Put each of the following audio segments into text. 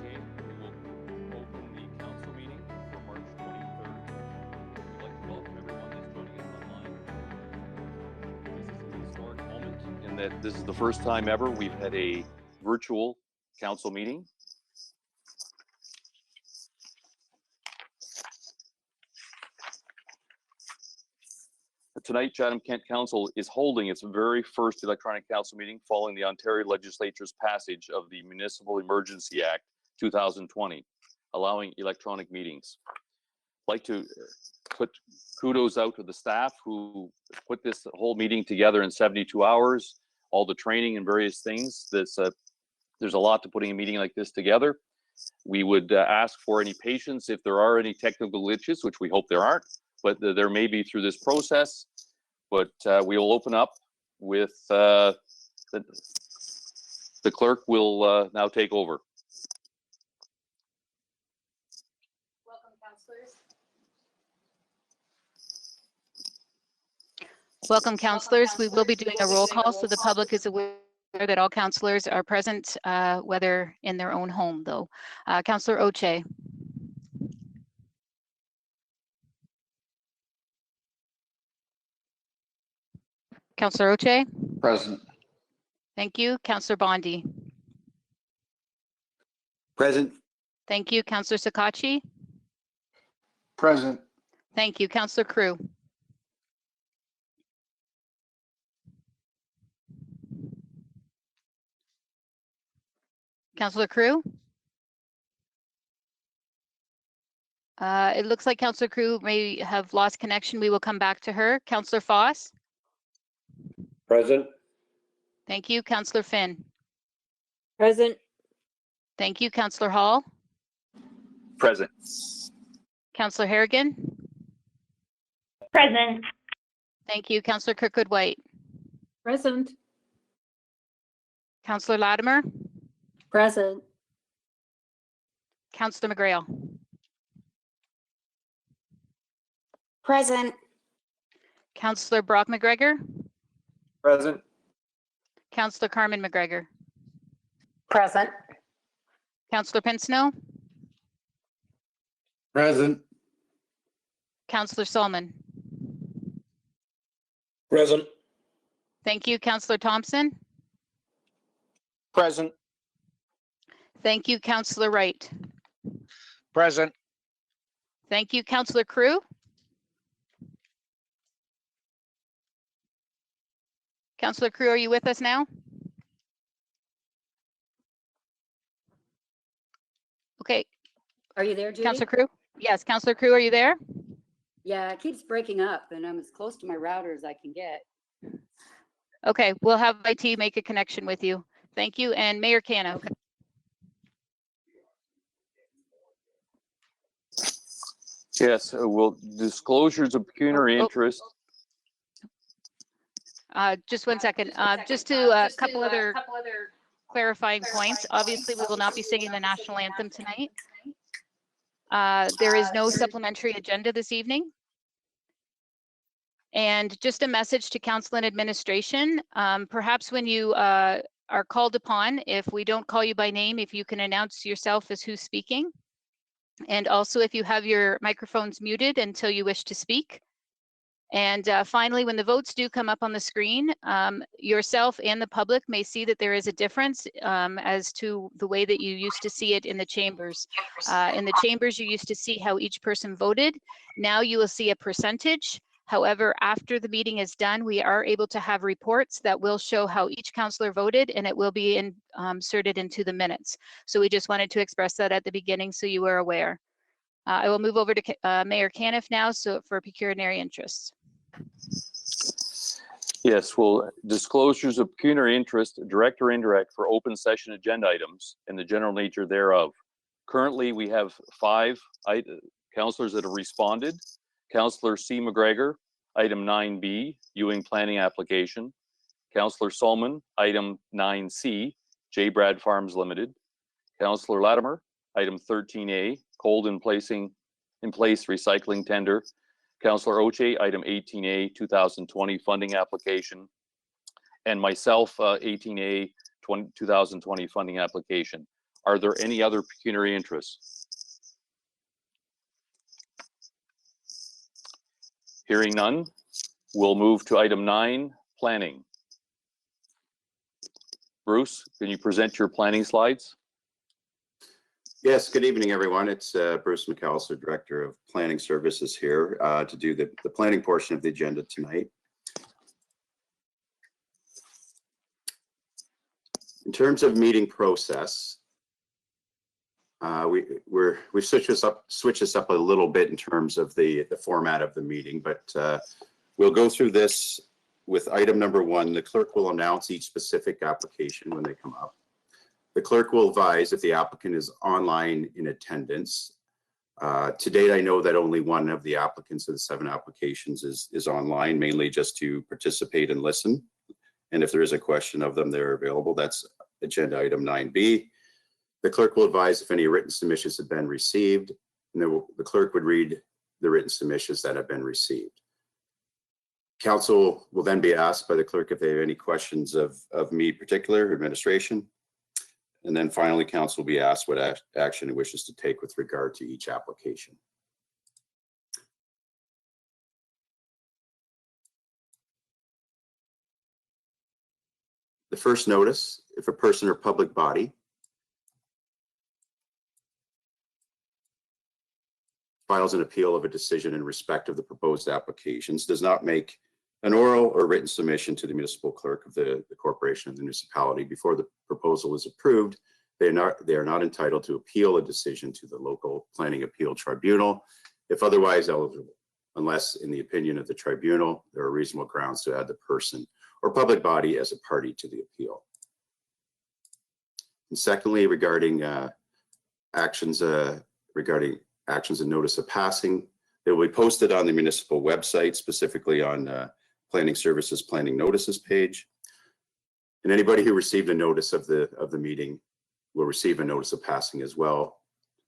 ahead, Bruce. Okay, we will open the council meeting for March 23rd. We'd like to welcome everyone that's joining us online. This is a historic moment in that this is the first time ever we've had a virtual council meeting. Tonight, Chatham-Kent Council is holding its very first electronic council meeting following the Ontario Legislature's passage of the Municipal Emergency Act 2020, allowing electronic meetings. I'd like to put kudos out to the staff who put this whole meeting together in 72 hours, all the training and various things. There's a lot to putting a meeting like this together. We would ask for any patience if there are any technical glitches, which we hope there aren't, but there may be through this process. But we will open up with the clerk will now take over. Welcome, councillors. Welcome, councillors. We will be doing a roll call so the public is aware that all councillors are present, whether in their own home, though. Councillor Oche. Councillor Oche. Present. Thank you. Councillor Bondi. Present. Thank you. Councillor Sakachi. Present. Thank you. Councillor Crew. Councillor Crew. It looks like Councillor Crew may have lost connection. We will come back to her. Councillor Foss. Present. Thank you. Councillor Finn. Present. Thank you. Councillor Hall. Present. Councillor Harrigan. Present. Thank you. Councillor Kirkwood White. Present. Councillor Latimer. Present. Councillor McGrail. Present. Councillor Brock McGregor. Present. Councillor Carmen McGregor. Present. Councillor Pinsnow. Present. Councillor Solomon. Present. Thank you. Councillor Thompson. Present. Thank you. Councillor Wright. Present. Thank you. Councillor Crew. Councillor Crew, are you with us now? Okay. Are you there, Judy? Councillor Crew? Yes, Councillor Crew, are you there? Yeah, it keeps breaking up and I'm as close to my router as I can get. Okay, we'll have IT make a connection with you. Thank you. And Mayor Cano. Okay. Yes, well, disclosures of pecuniary interest. Just one second. Just to a couple other clarifying points. Obviously, we will not be singing the national anthem tonight. There is no supplementary agenda this evening. And just a message to council and administration, perhaps when you are called upon, if we don't call you by name, if you can announce yourself as who's speaking. And also if you have your microphones muted until you wish to speak. And finally, when the votes do come up on the screen, yourself and the public may see that there is a difference as to the way that you used to see it in the chambers. In the chambers, you used to see how each person voted. Now you will see a percentage. However, after the meeting is done, we are able to have reports that will show how each councillor voted, and it will be inserted into the minutes. So we just wanted to express that at the beginning so you were aware. I will move over to Mayor Caniff now for pecuniary interests. Yes, well, disclosures of pecuniary interest, direct or indirect, for open session agenda items and the general nature thereof. Currently, we have 5 councillors that have responded. Councillor C. McGregor, item 9B, Ewing Planning Application. Councillor Solomon, item 9C, J. Brad Farms Limited. Councillor Latimer, item 13A, cold in place recycling tender. Councillor Oche, item 18A, 2020 funding application. And myself, 18A, 2020 funding application. Are there any other pecuniary interests? Hearing none, we'll move to item 9, planning. Bruce, can you present your planning slides? Yes, good evening, everyone. It's Bruce McAllister, Director of Planning Services here to do the planning portion of the agenda tonight. In terms of meeting process, we switch this up a little bit in terms of the format of the meeting, but we'll go through this with item number 1. The clerk will announce each specific application when they come up. The clerk will advise if the applicant is online in attendance. To date, I know that only one of the applicants of the 7 applications is online, mainly just to participate and listen. And if there is a question of them, they're available. That's agenda item 9B. The clerk will advise if any written submissions have been received, and the clerk would read the written submissions that have been received. Council will then be asked by the clerk if they have any questions of me particular, administration. And then finally, council will be asked what action it wishes to take with regard to each application. The first notice, if a person or public body files an appeal of a decision in respect of the proposed applications, does not make an oral or written submission to the municipal clerk of the corporation or the municipality before the proposal is approved, they are not entitled to appeal a decision to the local planning appeal tribunal if otherwise eligible, unless in the opinion of the tribunal, there are reasonable grounds to add the person or public body as a party to the appeal. And secondly, regarding actions and notice of passing, they will be posted on the municipal website, specifically on Planning Services Planning Notices page. And anybody who received a notice of the meeting will receive a notice of passing as well,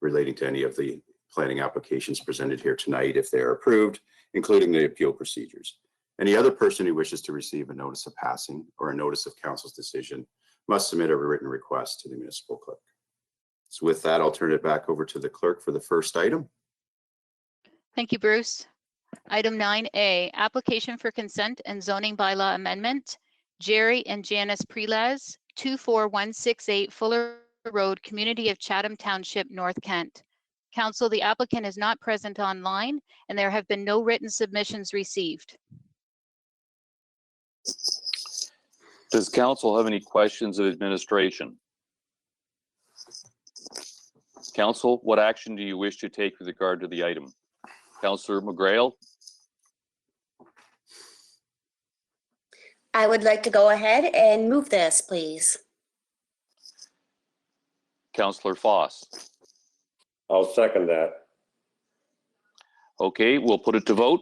relating to any of the planning applications presented here tonight if they are approved, including the appeal procedures. Any other person who wishes to receive a notice of passing or a notice of council's decision must submit a written request to the municipal clerk. So with that, I'll turn it back over to the clerk for the first item. Thank you, Bruce. Item 9A, application for consent and zoning bylaw amendment. Jerry and Janice Prelaz, 24168 Fuller Road, Community of Chatham Township, North Kent. Council, the applicant is not present online and there have been no written submissions received. Does council have any questions of administration? Council, what action do you wish to take with regard to the item? Councillor McGrail? I would like to go ahead and move this, please. Councillor Foss? I'll second that. Okay, we'll put it to vote.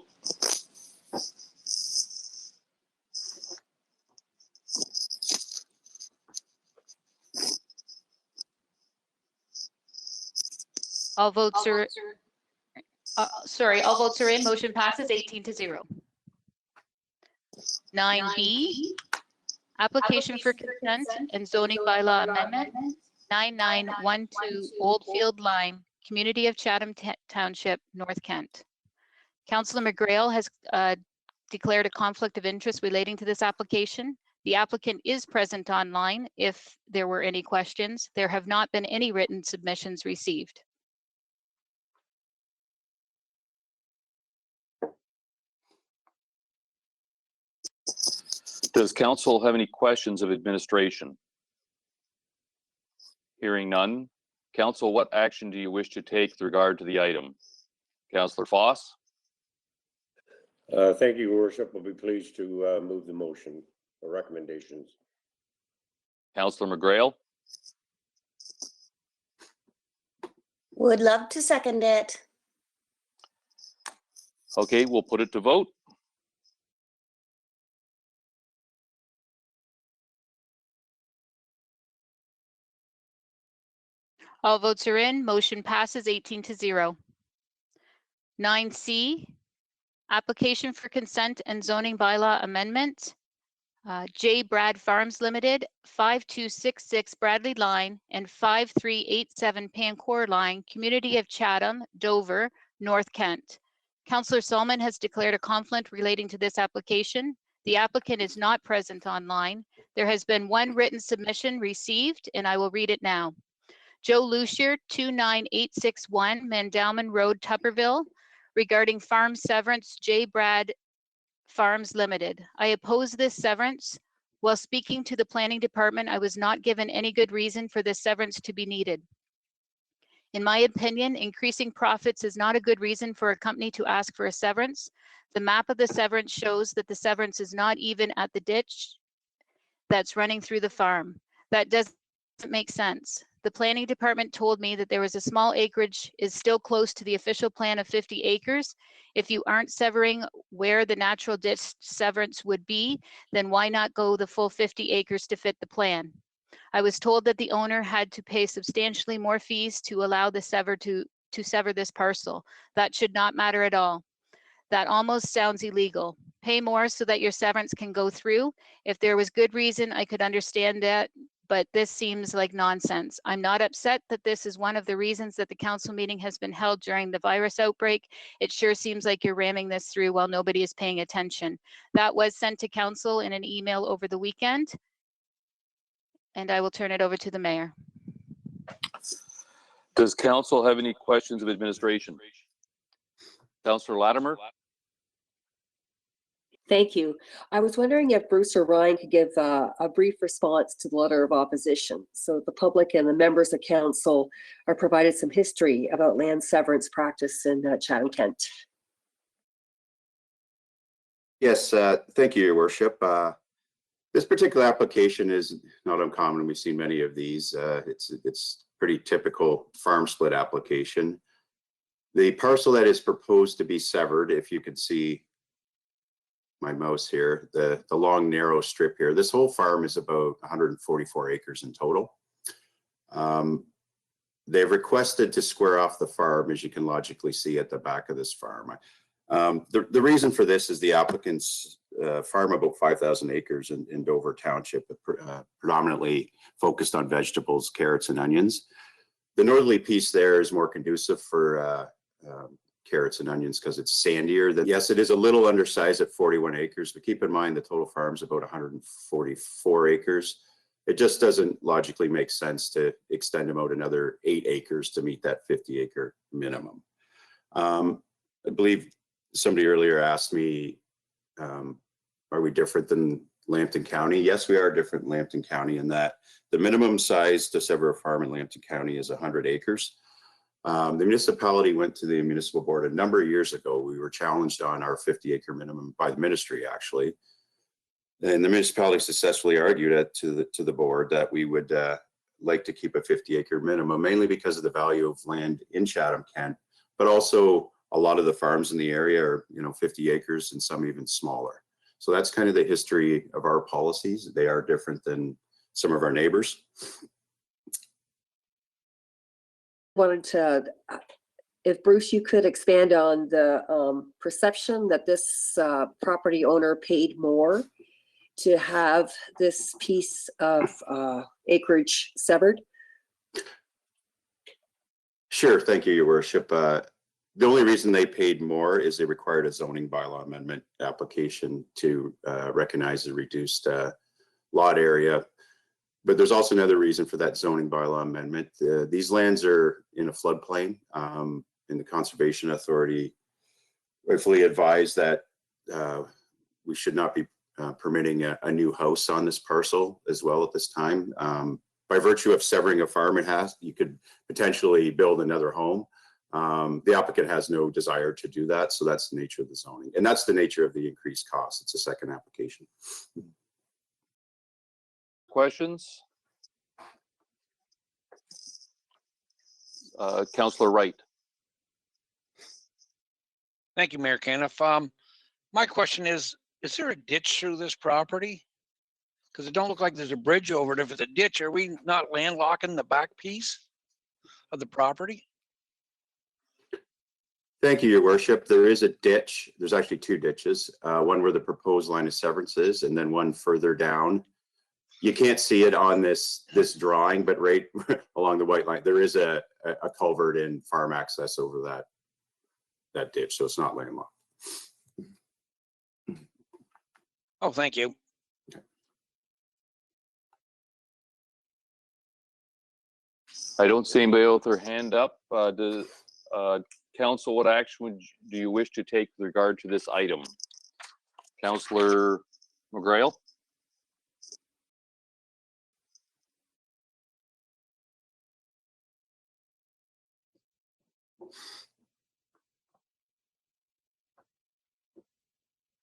All votes are, all votes are in. Motion passes 18-0. 9B, Application for consent and zoning bylaw amendment, 9912 Oldfield Line, Community of Chatham Township, North Kent. Councillor McGrail has declared a conflict of interest relating to this application. The applicant is present online if there were any questions. There have not been any written submissions received. Does council have any questions of administration? Hearing none. Council, what action do you wish to take with regard to the item? Councillor Foss? Thank you, Your Worship. We'll be pleased to move the motion or recommendations. Councillor McGrail? Would love to second it. Okay, we'll put it to vote. All votes are in. Motion passes 18-0. 9C, application for consent and zoning bylaw amendment. J. Brad Farms Limited, 5266 Bradley Line and 5387 Pancourt Line, Community of Chatham, Dover, North Kent. Councillor Solomon has declared a conflict relating to this application. The applicant is not present online. There has been one written submission received, and I will read it now. Joe Lucier, 29861 Mandalman Road, Tupperville, regarding farm severance, J. Brad Farms Limited. I oppose this severance. While speaking to the planning department, I was not given any good reason for this severance to be needed. In my opinion, increasing profits is not a good reason for a company to ask for a severance. The map of the severance shows that the severance is not even at the ditch that's running through the farm. That doesn't make sense. The planning department told me that there was a small acreage is still close to the official plan of 50 acres. If you aren't severing where the natural ditch severance would be, then why not go the full 50 acres to fit the plan? I was told that the owner had to pay substantially more fees to allow the sever to sever this parcel. That should not matter at all. That almost sounds illegal. Pay more so that your severance can go through. If there was good reason, I could understand that, but this seems like nonsense. I'm not upset that this is one of the reasons that the council meeting has been held during the virus outbreak. It sure seems like you're ramming this through while nobody is paying attention. That was sent to council in an email over the weekend, and I will turn it over to the mayor. Does council have any questions of administration? Councillor Latimer? Thank you. I was wondering if Bruce or Ryan could give a brief response to the letter of opposition so the public and the members of council are provided some history about land severance practice in Chatham-Kent. Yes, thank you, Your Worship. This particular application is not uncommon. We've seen many of these. It's pretty typical farm split application. The parcel that is proposed to be severed, if you could see my mouse here, the long narrow strip here, this whole farm is about 144 acres in total. They've requested to square off the farm, as you can logically see at the back of this farm. The reason for this is the applicant's farm about 5,000 acres in Dover Township, predominantly focused on vegetables, carrots and onions. The northerly piece there is more conducive for carrots and onions because it's sandier. Yes, it is a little undersized at 41 acres, but keep in mind the total farm is about 144 acres. It just doesn't logically make sense to extend them out another 8 acres to meet that 50-acre minimum. I believe somebody earlier asked me, are we different than Lambton County? Yes, we are different in Lambton County in that the minimum size to sever a farm in Lambton County is 100 acres. The municipality went to the municipal board a number of years ago. We were challenged on our 50-acre minimum by the ministry, actually. And the municipality successfully argued it to the board that we would like to keep a 50-acre minimum, mainly because of the value of land in Chatham-Kent, but also a lot of the farms in the area are, 50 acres and some even smaller. So that's kind of the history of our policies. They are different than some of our neighbors. Wanted to, if Bruce, you could expand on the perception that this property owner paid more to have this piece of acreage severed? Sure, thank you, Your Worship. The only reason they paid more is they required a zoning bylaw amendment application to recognize the reduced lot area. But there's also another reason for that zoning bylaw amendment. These lands are in a floodplain, and the Conservation Authority rightfully advised that we should not be permitting a new house on this parcel as well at this time. By virtue of severing a farm, you could potentially build another home. The applicant has no desire to do that, so that's the nature of the zoning, and that's the nature of the increased cost. It's a second application. Questions? Councillor Wright. Thank you, Mayor Caniff. My question is there a ditch through this property? Because it don't look like there's a bridge over it. If it's a ditch, are we not landlocking the back piece of the property? Thank you, Your Worship. There is a ditch. There's actually two ditches, one where the proposed line of severance is, and then one further down. You can't see it on this drawing, but right along the white line, there is a culvert and farm access over that ditch, so it's not landlocked. Oh, thank you. I don't see anybody with their hand up. Council, what action do you wish to take with regard to this item? Councillor McGrail?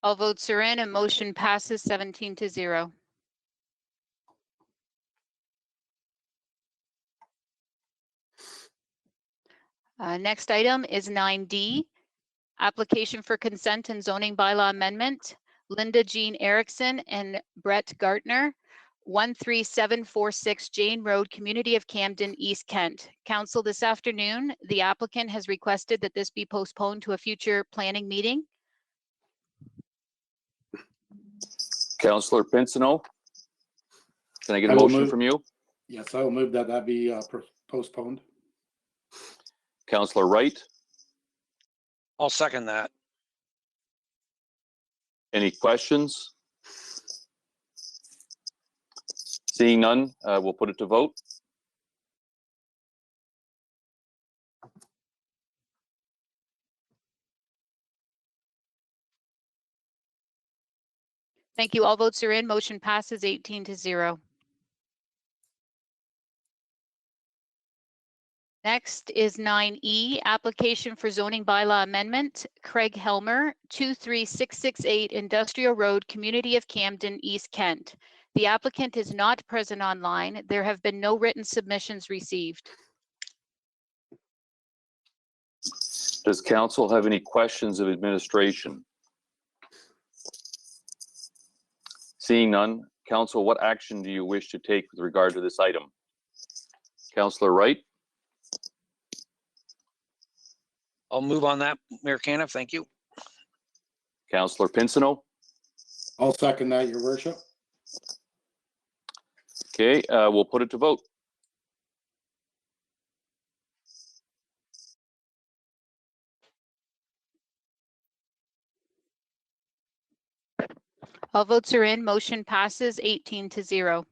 All votes are in and motion passes 17-0. Next item is 9D, application for consent and zoning bylaw amendment. Linda Jean Erickson and Brett Gartner, 13746 Jane Road, Community of Camden, East Kent. Council, this afternoon, the applicant has requested that this be postponed to a future planning meeting. Councillor Pinsino? Can I get a I will motion move. from you? Yes, I will move that be postponed. Councillor Wright? I'll second that. Any questions? Seeing none, we'll put it to vote. Thank you. All votes are in. Motion passes 18-0. Next is 9E, application for zoning bylaw amendment. Craig Helmer, 23668 Industrial Road, Community of Camden, East Kent. The applicant is not present online. There have been no written submissions received. Does council have any questions of administration? Seeing none, council, what action do you wish to take with regard to this item? Councillor Wright? I'll move on that, Mayor Caniff. Thank you. Councillor Pinsino? I'll second that, Your Worship. Okay, we'll put it to vote. All votes are in. Motion passes 18-0.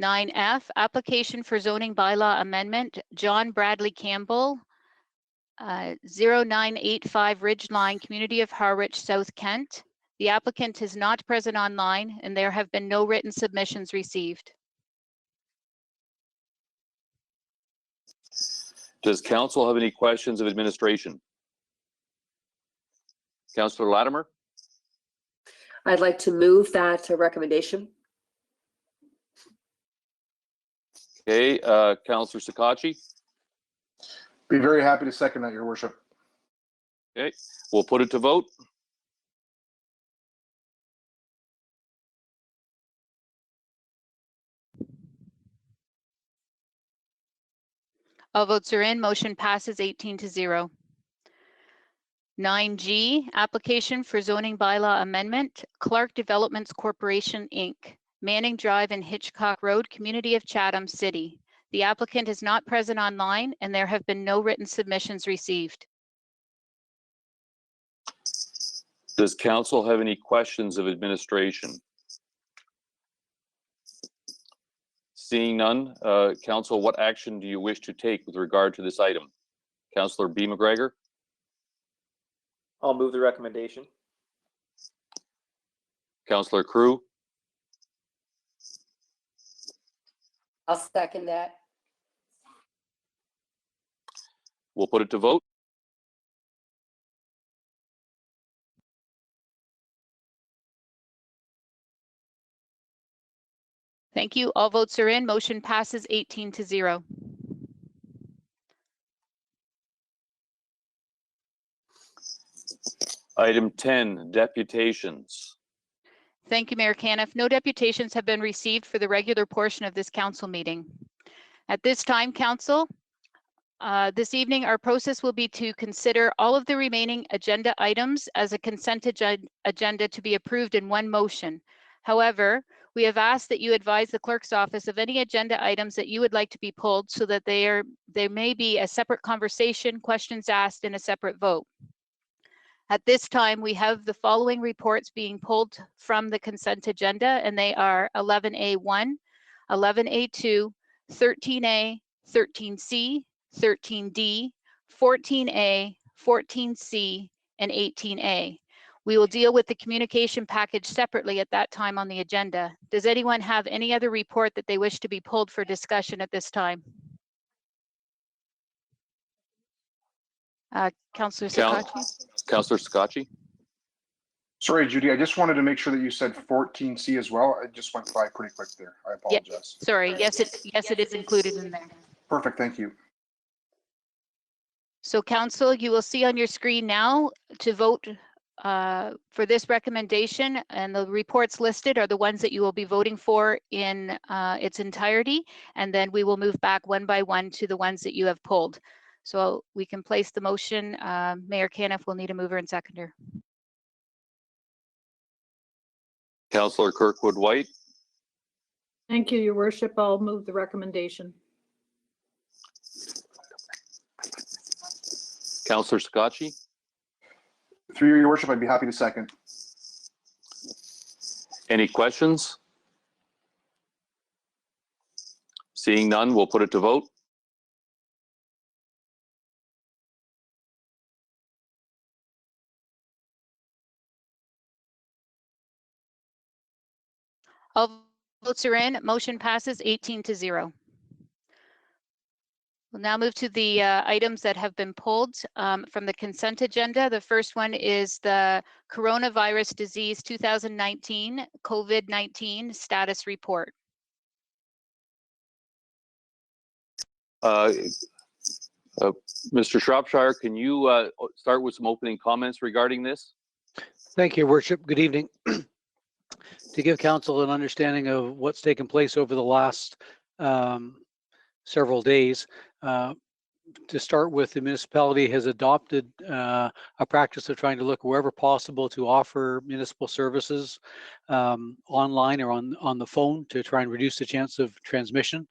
9F, application for zoning bylaw amendment. John Bradley Campbell, 0985 Ridgeline, Community of Harwich, South Kent. The applicant is not present online and there have been no written submissions received. Does council have any questions of administration? Councillor Latimer? I'd like to move that recommendation. Okay, Councillor Sakachi? Be very happy to second that, Your Worship. Okay, we'll put it to vote. All votes are in. Motion passes 18-0. 9G, application for zoning bylaw amendment, Clark Developments Corporation, Inc., Manning Drive and Hitchcock Road, Community of Chatham City. The applicant is not present online and there have been no written submissions received. Does council have any questions of administration? Seeing none, council, what action do you wish to take with regard to this item? Councillor B. McGregor, I'll move the recommendation. Councillor Crew, I'll second that. we'll put it to vote. Thank you. All votes are in. Motion passes 18-0. Item 10, deputations. Thank you, Mayor Caniff. No deputations have been received for the regular portion of this council meeting. At this time, council, this evening, our process will be to consider all of the remaining agenda items as a consent agenda to be approved in one motion. However, we have asked that you advise the clerk's office of any agenda items that you would like to be pulled so that there may be a separate conversation, questions asked, and a separate vote. At this time, we have the following reports being pulled from the consent agenda, and they are 11A1, 11A2, 13A, 13C, 13D, 14A, 14C, and 18A. We will deal with the communication package separately at that time on the agenda. Does anyone have any other report that they wish to be pulled for discussion at this time? Councillor Scacchi? Councillor Scacchi? Sorry, Judy, I just wanted to make sure that you said 14C as well. I just went by pretty quick there. I apologize. Sorry, yes, it is included in there. Perfect, thank you. So council, you will see on your screen now to vote for this recommendation, and the reports listed are the ones that you will be voting for in its entirety, and then we will move back one by one to the ones that you have pulled. So we can place the motion. Mayor Caniff will need a mover and seconder. Councillor Kirkwood White? Thank you, Your Worship. I'll move the recommendation. Councillor Scacchi? Through you, Your Worship, I'd be happy to second. Any questions? Seeing none, we'll put it to vote. All votes are in. Motion passes 18-0. We'll now move to the items that have been pulled from the consent agenda. The first one is the Coronavirus Disease 2019 COVID-19 status report. Mr. Shropshire, can you start with some opening comments regarding this? Thank you, Your Worship. Good evening. To give council an understanding of what's taken place over the last several days, to start with, the municipality has adopted a practice of trying to look wherever possible to offer municipal services online or on the phone to try and reduce the chance of transmission.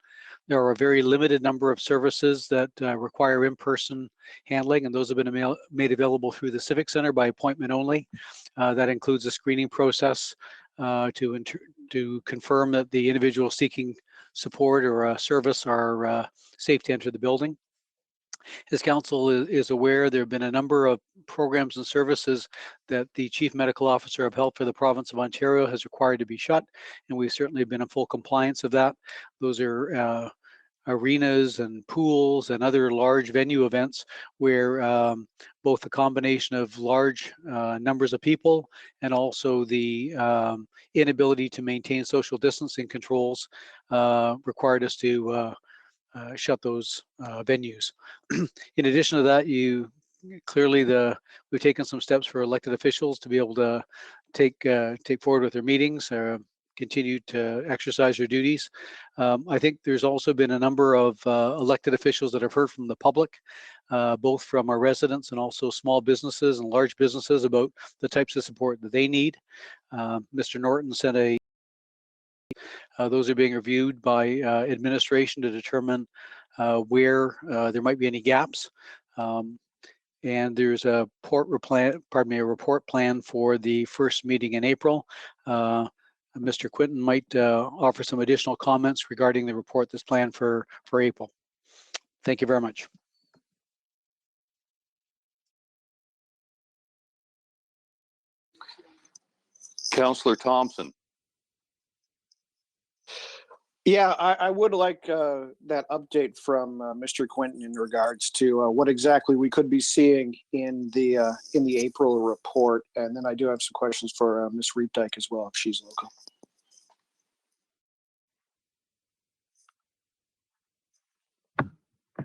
There are a very limited number of services that require in-person handling, and those have been made available through the Civic Center by appointment only. That includes a screening process to confirm that the individual seeking support or a service are safe to enter the building. As council is aware, there have been a number of programs and services that the Chief Medical Officer of Health for the province of Ontario has required to be shut, and we've certainly been in full compliance of that. Those are arenas and pools and other large venue events where both the combination of large numbers of people and also the inability to maintain social distancing controls required us to shut those venues. In addition to that, we've taken some steps for elected officials to be able to take forward with their meetings, continue to exercise their duties. I think there's also been a number of elected officials that have heard from the public, both from our residents and also small businesses and large businesses about the types of support that they need. Mr. Norton sent those are being reviewed by administration to determine where there might be any gaps. And there's a report plan for the first meeting in April. Mr. Quinton might offer some additional comments regarding the report that's planned for April. Thank you very much. Councillor Thompson. Yeah, I would like that update from Mr. Quinton in regards to what exactly we could be seeing in the April report, and then I do have some questions for Ms. Reepdike as well, if she's local.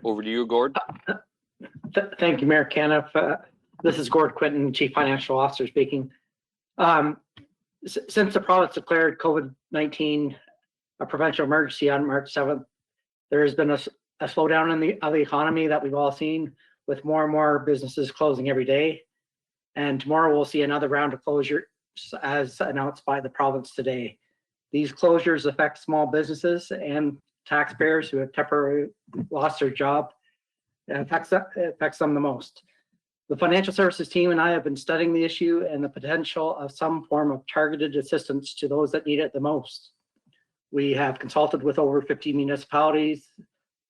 Over to you, Gord. Thank you, Mayor Caniff. This is Gord Quinton, Chief Financial Officer speaking. Since the province declared COVID-19 a provincial emergency on March 7th, there has been a slowdown in the economy that we've all seen, with more and more businesses closing every day. And tomorrow we'll see another round of closures as announced by the province today. These closures affect small businesses and taxpayers who have temporarily lost their job. It affects them the most. The financial services team and I have been studying the issue and the potential of some form of targeted assistance to those that need it the most. We have consulted with over 50 municipalities,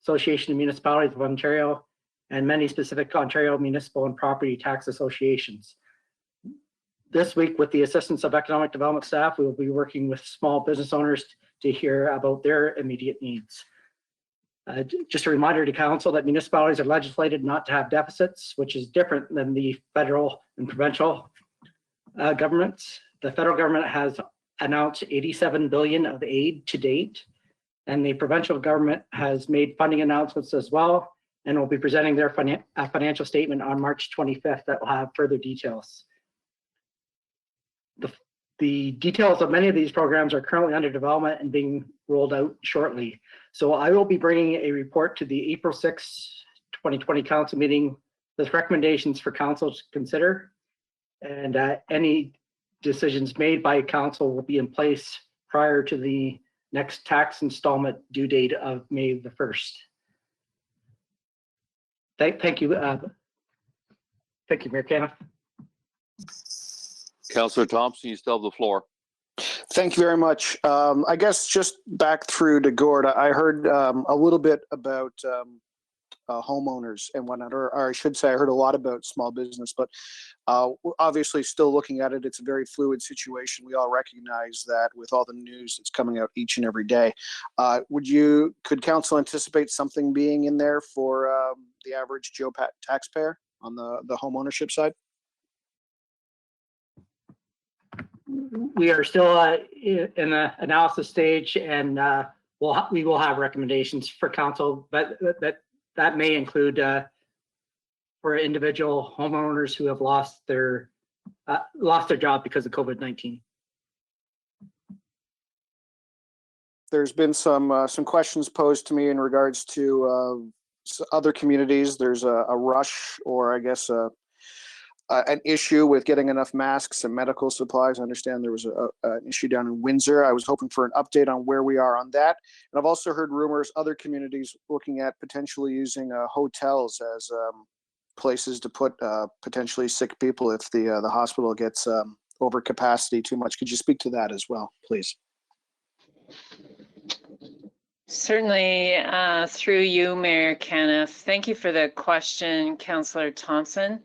Association of Municipalities of Ontario, and many specific Ontario municipal and property tax associations. This week, with the assistance of economic development staff, we will be working with small business owners to hear about their immediate needs. Just a reminder to council that municipalities are legislated not to have deficits, which is different than the federal and provincial governments. The federal government has announced 87 billion of aid to date, and the provincial government has made funding announcements as well, and will be presenting their financial statement on March 25th that will have further details. The details of many of these programs are currently under development and being rolled out shortly. So I will be bringing a report to the April 6, 2020 council meeting with recommendations for council to consider, and any decisions made by council will be in place prior to the next tax installment due date of May the 1st. Thank you. Thank you, Mayor Caniff. Councillor Thompson, you still have the floor. Thank you very much. I guess just back through to Gord, I heard a little bit about homeowners and whatnot, or I should say I heard a lot about small business, but we're obviously still looking at it. It's a very fluid situation. We all recognize that with all the news that's coming out each and every day. Could council anticipate something being in there for the average Joe taxpayer on the home ownership side? We are still in the analysis stage, and we will have recommendations for council, but that may include for individual homeowners who have lost their job because of COVID-19. There's been some questions posed to me in regards to other communities. There's a rush, or I guess an issue with getting enough masks and medical supplies. I understand there was an issue down in Windsor. I was hoping for an update on where we are on that. And I've also heard rumors other communities looking at potentially using hotels as places to put potentially sick people if the hospital gets over capacity too much. Could you speak to that as well, please? Certainly, through you, Mayor Caniff. Thank you for the question, Councillor Thompson.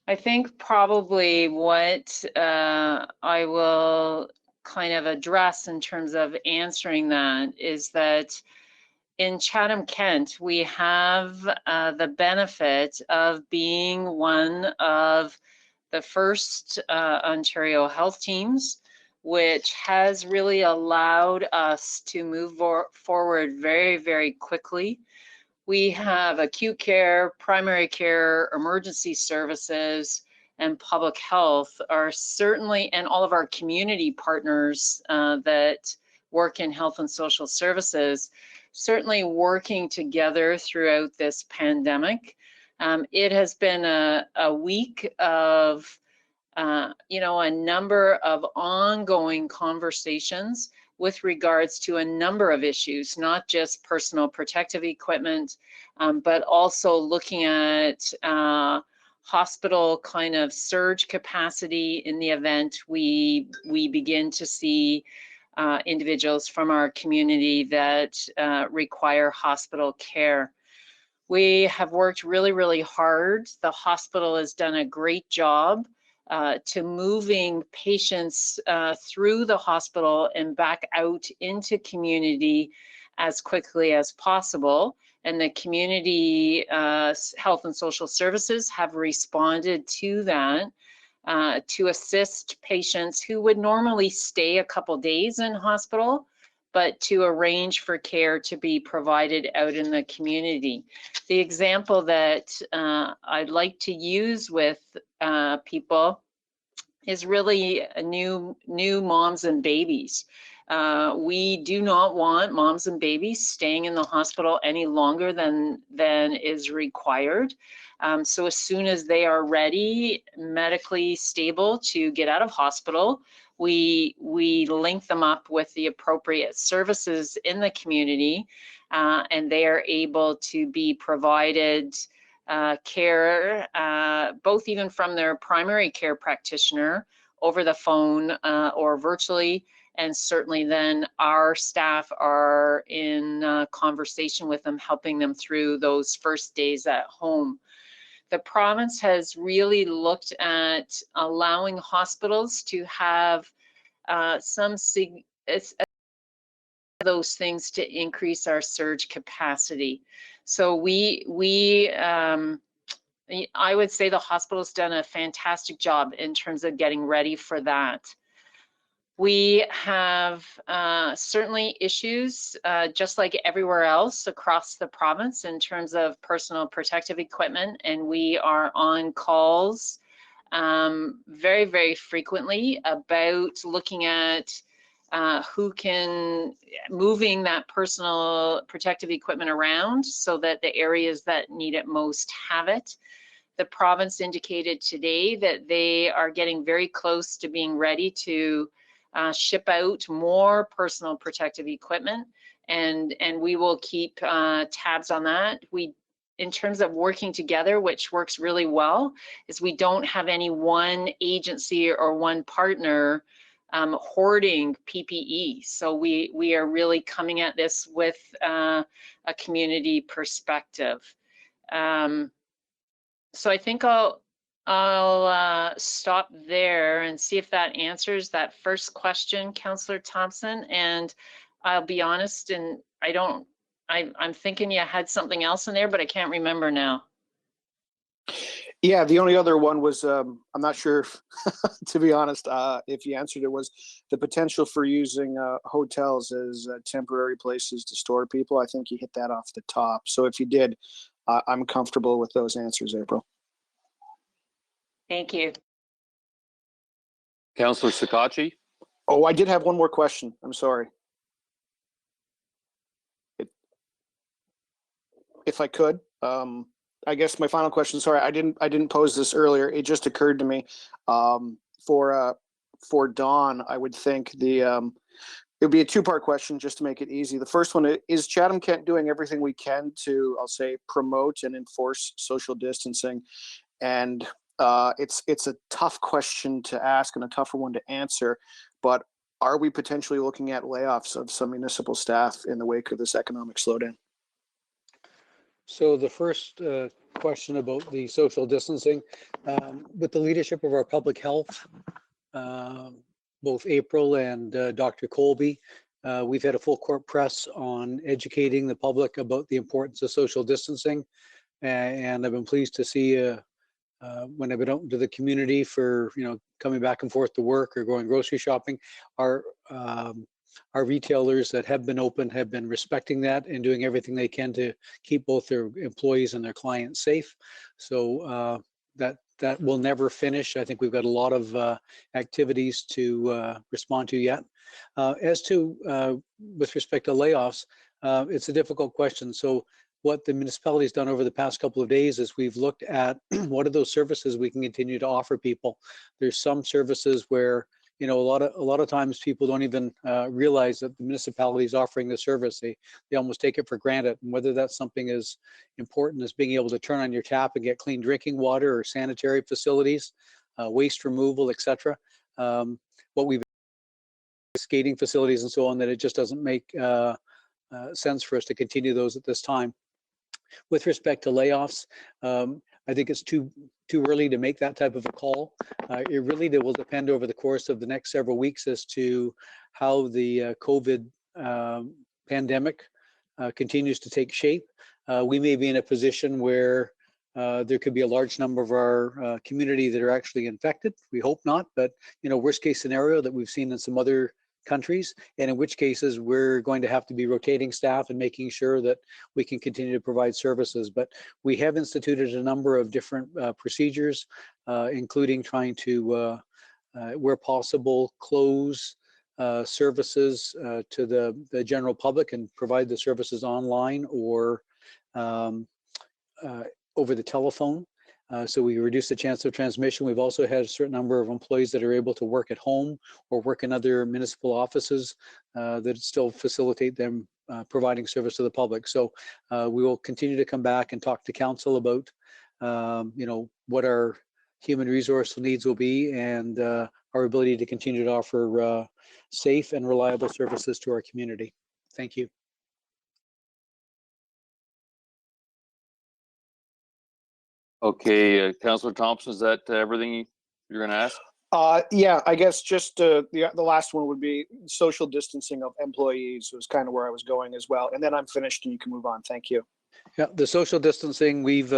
I think probably what I will kind of address in terms of answering that is that in Chatham-Kent, we have the benefit of being one of the first Ontario health teams, which has really allowed us to move forward very, very quickly. We have acute care, primary care, emergency services, and public health are certainly, and all of our community partners that work in health and social services, certainly working together throughout this pandemic. It has been a week of, a number of ongoing conversations with regards to a number of issues, not just personal protective equipment, but also looking at hospital kind of surge capacity in the event we begin to see individuals from our community that require hospital care. We have worked really, really hard. The hospital has done a great job to moving patients through the hospital and back out into community as quickly as possible. And the community health and social services have responded to that to assist patients who would normally stay a couple days in hospital, but to arrange for care to be provided out in the community. The example that I'd like to use with people is really new moms and babies. We do not want moms and babies staying in the hospital any longer than is required. So as soon as they are ready, medically stable to get out of hospital, we link them up with the appropriate services in the community, and they are able to be provided care, both even from their primary care practitioner over the phone or virtually. And certainly then our staff are in conversation with them, helping them through those first days at home. The province has really looked at allowing hospitals to have those things to increase our surge capacity. So I would say the hospital's done a fantastic job in terms of getting ready for that. We have certainly issues, just like everywhere else across the province, in terms of personal protective equipment, and we are on calls very, very frequently about looking at moving that personal protective equipment around so that the areas that need it most have it. The province indicated today that they are getting very close to being ready to ship out more personal protective equipment, and we will keep tabs on that. In terms of working together, which works really well, is we don't have any one agency or one partner hoarding PPE. So we are really coming at this with a community perspective. So I think I'll stop there and see if that answers that first question, Councillor Thompson. And I'll be honest, and I'm thinking you had something else in there, but I can't remember now. Yeah, the only other one was, I'm not sure, if, to be honest, if you answered it, was the potential for using hotels as temporary places to store people. I think you hit that off the top. So if you did, I'm comfortable with those answers, April. Thank you. Councillor Sakachi? Oh, I did have one more question. I'm sorry. If I could, I guess my final question, sorry, I didn't pose this earlier. It just occurred to me. For Dawn, I would think it would be a two-part question just to make it easy. The first one is Chatham-Kent doing everything we can to, I'll say, promote and enforce social distancing? And it's a tough question to ask and a tougher one to answer, but are we potentially looking at layoffs of some municipal staff in the wake of this economic slowdown? So the first question about the social distancing, with the leadership of our public health, both April and Dr. Colby, we've had a full court press on educating the public about the importance of social distancing. And I've been pleased to see when I've been out into the community for, coming back and forth to work or going grocery shopping, our retailers that have been open have been respecting that and doing everything they can to keep both their employees and their clients safe. So that that will never finish. I think we've got a lot of activities to respond to yet. As to with respect to layoffs, it's a difficult question. So what the municipality has done over the past couple of days is we've looked at what are those services we can continue to offer people. There's some services where, you know, a lot of times people don't even realize that the municipality is offering the service. They almost take it for granted. And whether that's something as important as being able to turn on your tap and get clean drinking water, or sanitary facilities, waste removal, etc. What we've skating facilities and so on, that it just doesn't make sense for us to continue those at this time. With respect to layoffs, I think it's too early to make that type of a call. It really will depend over the course of the next several weeks as to how the COVID pandemic continues to take shape. We may be in a position where there could be a large number of our community that are actually infected. We hope not, but you know, worst case scenario that we've seen in some other countries, and in which cases we're going to have to be rotating staff and making sure that we can continue to provide services. But we have instituted a number of different procedures, including trying to, where possible, close services to the general public and provide the services online or over the telephone. So we reduce the chance of transmission. We've also had a certain number of employees that are able to work at home or work in other municipal offices that still facilitate them providing service to the public. So we will continue to come back and talk to council about, you know, what our human resource needs will be, and our ability to continue to offer safe and reliable services to our community. Thank you. Okay, Councillor Thompson, is that everything you're going to ask? Yeah, I guess just the last one would be social distancing of employees was kind of where I was going as well. And then I'm finished and you can move on. Thank you. Yeah, the social distancing, we've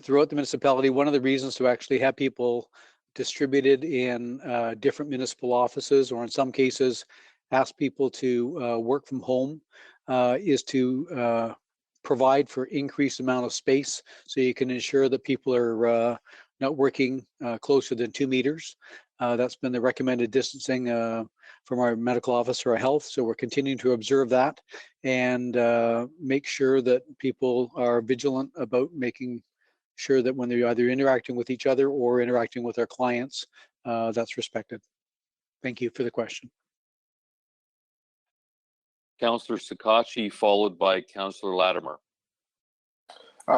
throughout the municipality, one of the reasons to actually have people distributed in different municipal offices, or in some cases ask people to work from home, is to provide for increased amount of space, so you can ensure that people are not working closer than 2 meters. That's been the recommended distancing from our medical officer of health. So we're continuing to observe that and make sure that people are vigilant about making sure that when they're either interacting with each other or interacting with our clients, that's respected. Thank you for the question. Councillor Sakachi, followed by Councillor Latimer.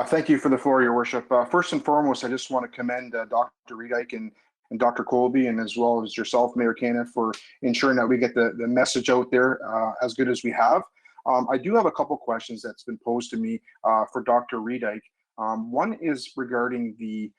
Thank you for the floor, Your Worship. First and foremost, I just want to commend Dr. Redyke and Dr. Colby, and as well as yourself, Mayor Cana, for ensuring that we get the message out there as good as we have. I do have a couple questions that's been posed to me for Dr. Redyke. One is regarding the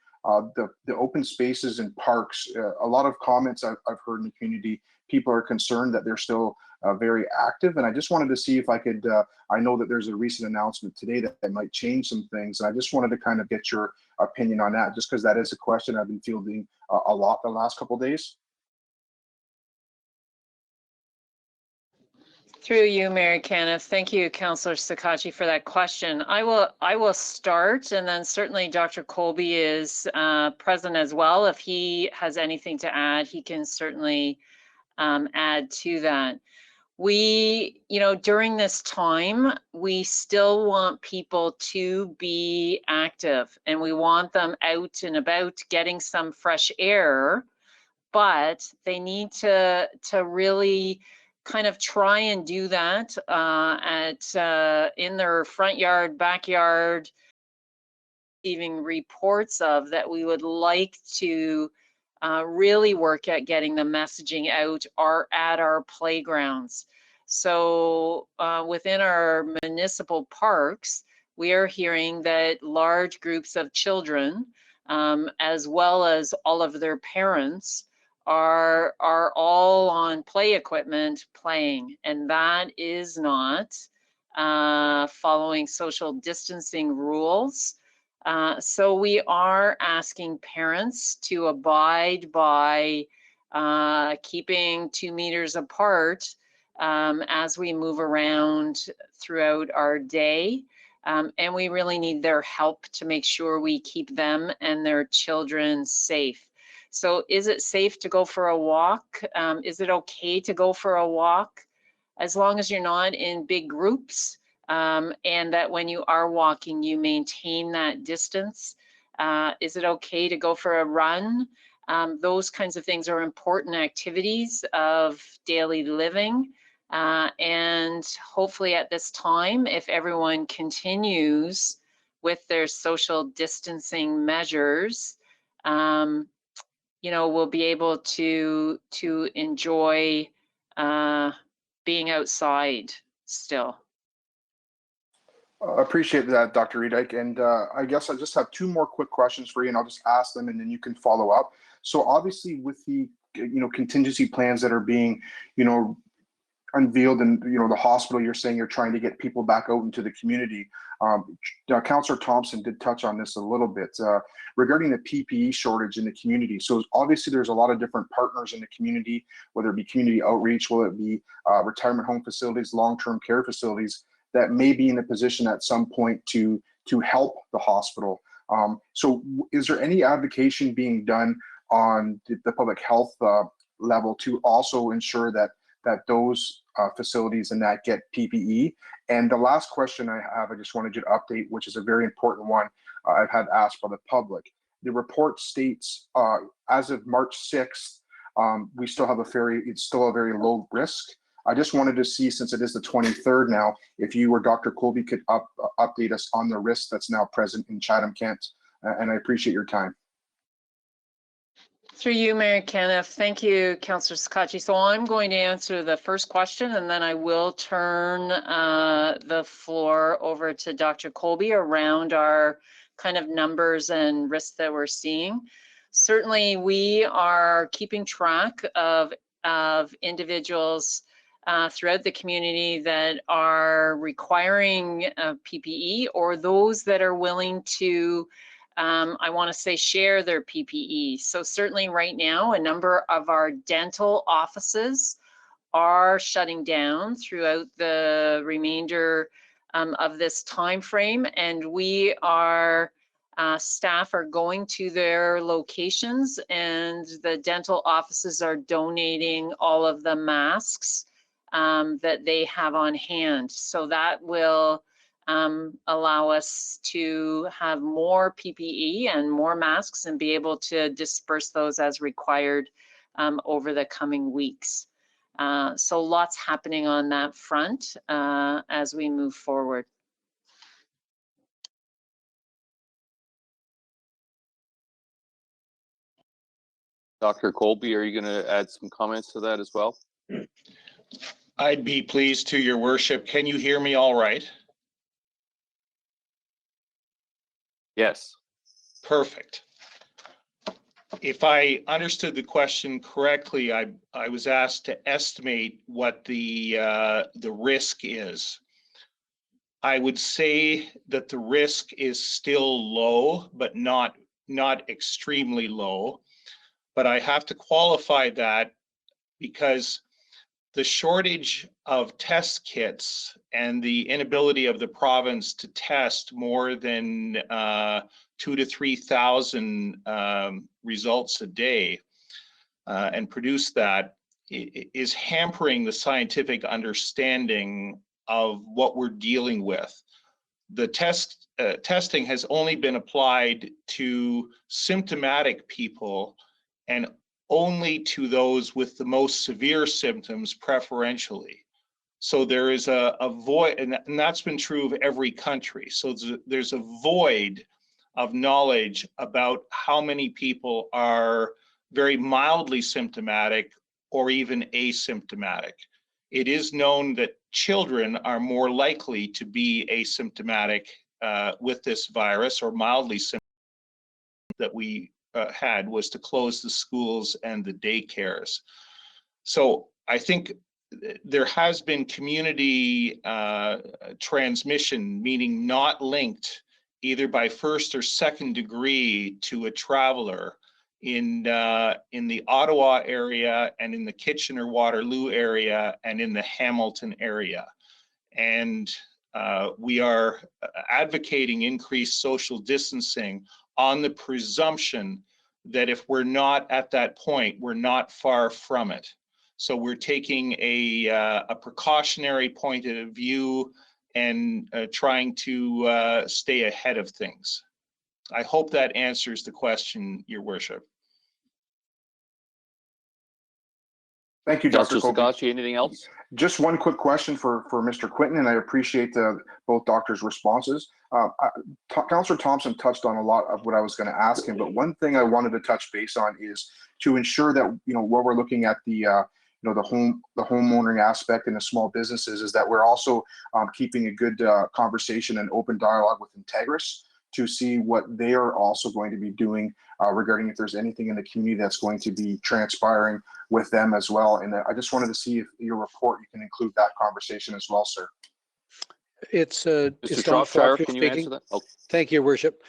open spaces and parks. A lot of comments I've heard in the community, people are concerned that they're still very active, and I just wanted to see if I could, I know that there's a recent announcement today that might change some things, and I just wanted to kind of get your opinion on that, just because that is a question I've been fielding a lot the last couple of days. Through you, Mayor Caniff. Thank you, Councillor Sakachi, for that question. I will start, and then certainly Dr. Colby is present as well. If he has anything to add, he can certainly add to that. We, you know, during this time, we still want people to be active, and we want them out and about getting some fresh air, but they need to really kind of try and do that in their front yard, backyard, receiving reports of that we would like to really work at getting the messaging out are at our playgrounds. So within our municipal parks, we are hearing that large groups of children, as well as all of their parents, are all on play equipment playing, and that is not following social distancing rules. So we are asking parents to abide by keeping 2 meters apart as we move around throughout our day. And we really need their help to make sure we keep them and their children safe. So is it safe to go for a walk? Is it okay to go for a walk? As long as you're not in big groups, and that when you are walking, you maintain that distance. Is it okay to go for a run? Those kinds of things are important activities of daily living. And hopefully at this time, if everyone continues with their social distancing measures, we'll be able to enjoy being outside still. Appreciate that, Dr. Redike. And I guess I just have two more quick questions for you, and I'll just ask them and then you can follow up. So obviously with the, contingency plans that are being, unveiled in, the hospital, you're saying you're trying to get people back out into the community. Councillor Thompson did touch on this a little bit regarding the PPE shortage in the community. So obviously there's a lot of different partners in the community, whether it be community outreach, will it be retirement home facilities, long-term care facilities, that may be in a position at some point to help the hospital. So is there any advocacy being done on the public health level to also ensure that those facilities and that get PPE? And the last question I have, I just wanted you to update, which is a very important one I've had asked by the public. The report states as of March 6th, we still have it's still a very low risk. I just wanted to see, since it is the 23rd now, if you or Dr. Colby could update us on the risk that's now present in Chatham-Kent. And I appreciate your time. Through you, Mayor Caniff. Thank you, Councillor Scacchi. So I'm going to answer the first question, and then I will turn the floor over to Dr. Colby around our kind of numbers and risks that we're seeing. Certainly, we are keeping track of individuals throughout the community that are requiring PPE, or those that are willing to I want to say share their PPE. So certainly right now, a number of our dental offices are shutting down throughout the remainder of this time frame, and we are staff are going to their locations, and the dental offices are donating all of the masks that they have on hand. So that will allow us to have more PPE and more masks and be able to disperse those as required over the coming weeks. So lots happening on that front as we move forward. Dr. Colby, are you going to add some comments to that as well? I'd be pleased to, Your Worship. Can you hear me all right? Yes. Perfect. If I understood the question correctly, I was asked to estimate what the risk is. I would say that the risk is still low, but not extremely low. But I have to qualify that because the shortage of test kits and the inability of the province to test more than 2,000 to 3,000 results a day and produce that is hampering the scientific understanding of what we're dealing with. The testing has only been applied to symptomatic people and only to those with the most severe symptoms preferentially. So there is a void, and that's been true of every country. So there's a void of knowledge about how many people are very mildly symptomatic or even asymptomatic. It is known that children are more likely to be asymptomatic with this virus, or mildly symptomatic. That we had was to close the schools and the daycares. So I think there has been community transmission, meaning not linked either by first or second degree to a traveler in the Ottawa area and in the Kitchener-Waterloo area and in the Hamilton area. And We are advocating increased social distancing on the presumption that if we're not at that point, we're not far from it. So we're taking a precautionary point of view and trying to stay ahead of things. I hope that answers the question, Your Worship. Thank you, Dr. Councillor Colby. Sakachi, anything else? Just one quick question for Mr. Quinton, and I appreciate both doctors' responses. Councillor Thompson touched on a lot of what I was going to ask him, but one thing I wanted to touch base on is to ensure that, you know, where we're looking at the the homeowning aspect and the small businesses, is that we're also keeping a good conversation and open dialogue with Integris to see what they are also going to be doing regarding if there's anything in the community that's going to be transpiring with them as well. And I just wanted to see if your report, you can include that conversation as well, sir. It's Mr. Don Shropshire, Proctor can you speaking. answer that? Oh, Thank you, Your Worship.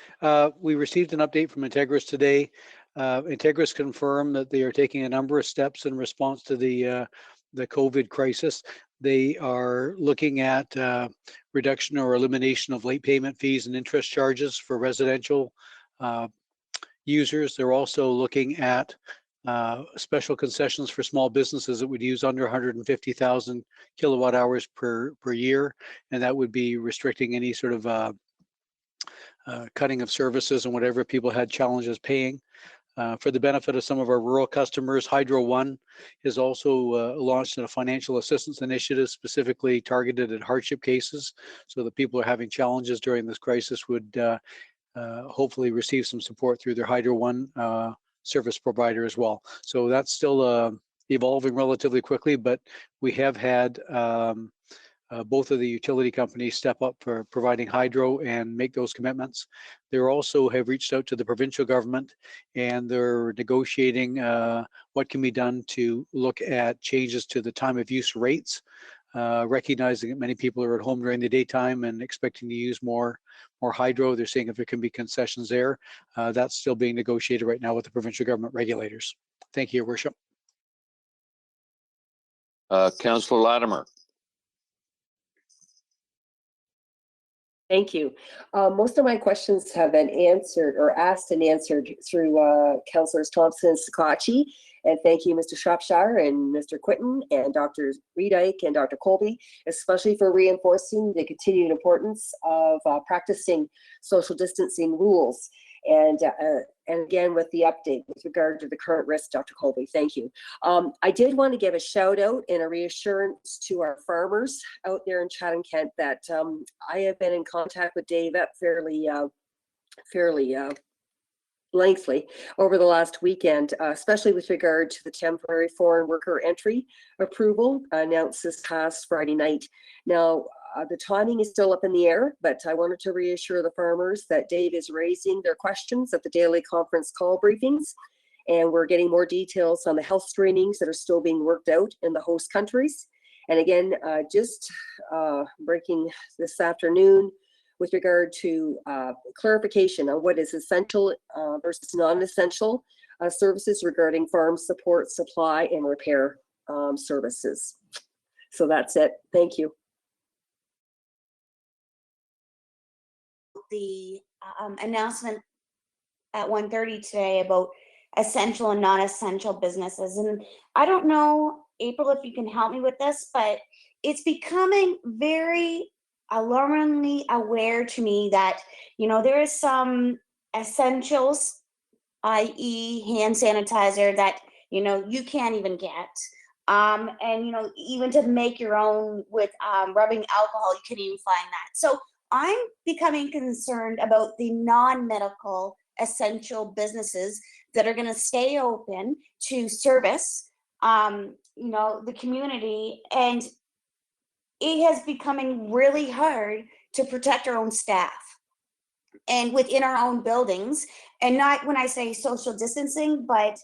We received an update from Integris today. Integris confirmed that they are taking a number of steps in response to the COVID crisis. They are looking at reduction or elimination of late payment fees and interest charges for residential users. They're also looking at special concessions for small businesses that would use under 150,000 kilowatt hours per year, and that would be restricting any sort of cutting of services and whatever people had challenges paying. For the benefit of some of our rural customers, Hydro One has also launched a financial assistance initiative specifically targeted at hardship cases, so that people are having challenges during this crisis would hopefully receive some support through their Hydro One service provider as well. So that's still evolving relatively quickly, but we have had both of the utility companies step up for providing hydro and make those commitments. They also have reached out to the provincial government, and they're negotiating what can be done to look at changes to the time of use rates, recognizing that many people are at home during the daytime and expecting to use more hydro. They're seeing if there can be concessions there. That's still being negotiated right now with the provincial government regulators. Thank you, Your Worship. Councillor Latimer. Thank you. Most of my questions have been answered or asked and answered through Councillors Thompson and Sakachi. And thank you, Mr. Shropshire and Mr. Quinton and Dr. Reedike and Dr. Colby, especially for reinforcing the continued importance of practicing social distancing rules. And again, with the update with regard to the current risk, Dr. Colby, thank you. I did want to give a shout out and a reassurance to our farmers out there in Chatham-Kent that I have been in contact with Dave Epp fairly lengthily over the last weekend, especially with regard to the temporary foreign worker entry approval announced this past Friday night. Now, the timing is still up in the air, but I wanted to reassure the farmers that Dave is raising their questions at the daily conference call briefings, and we're getting more details on the health screenings that are still being worked out in the host countries. And again, just breaking this afternoon with regard to clarification on what is essential versus non-essential services regarding farm support, supply, and repair services. So that's it. Thank you. The announcement at 1:30 today about essential and non-essential businesses. And I don't know, April, if you can help me with this, but it's becoming very alarmingly aware to me that, you know, there is some essentials, i.e. hand sanitizer, that, you know, you can't even get. And, you know, even to make your own with rubbing alcohol, you can't even find that. So I'm becoming concerned about the non-medical essential businesses that are going to stay open to service, you know, the community. And it has becoming really hard to protect our own staff and within our own buildings. And not when I say social distancing, but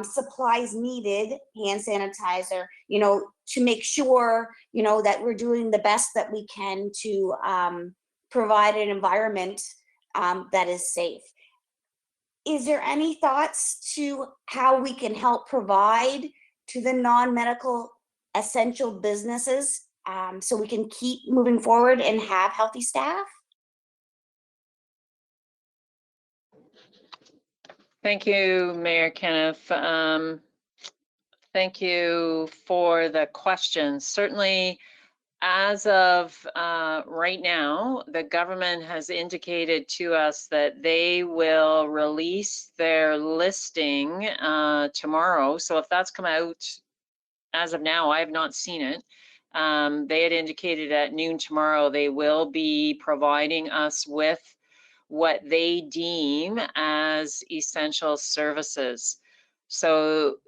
supplies needed, hand sanitizer, you know, to make sure, you know, that we're doing the best that we can to provide an environment that is safe. Is there any thoughts to how we can help provide to the non-medical essential businesses so we can keep moving forward and have healthy staff? Thank you, Mayor Kenneth. Thank you for the question. Certainly, as of right now, the government has indicated to us that they will release their listing tomorrow. So if that's come out as of now, I have not seen it. They had indicated at noon tomorrow they will be providing us with what they deem as essential services. So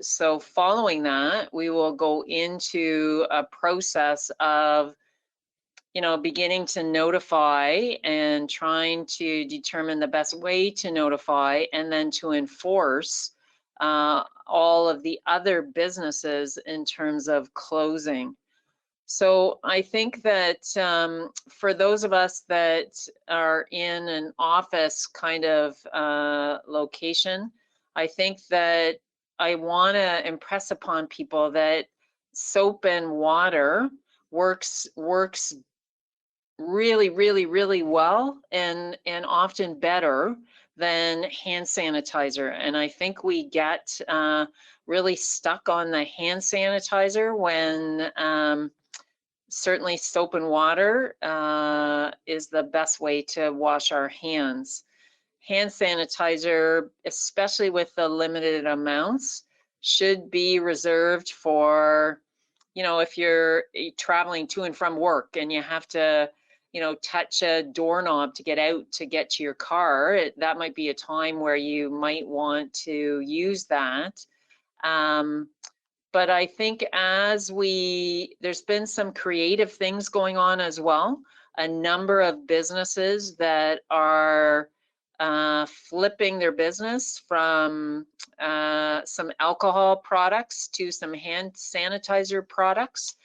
following that, we will go into a process of, you know, beginning to notify and trying to determine the best way to notify and then to enforce all of the other businesses in terms of closing. So I think that for those of us that are in an office kind of location, I think that I want to impress upon people that soap and water works really, really, really well and often better than hand sanitizer. And I think we get really stuck on the hand sanitizer when certainly soap and water is the best way to wash our hands. Hand sanitizer, especially with the limited amounts, should be reserved for, you know, if you're traveling to and from work and you have to, you know, touch a doorknob to get out to get to your car, that might be a time where you might want to use that. But I think there's been some creative things going on as well. A number of businesses that are flipping their business from some alcohol products to some hand sanitizer products.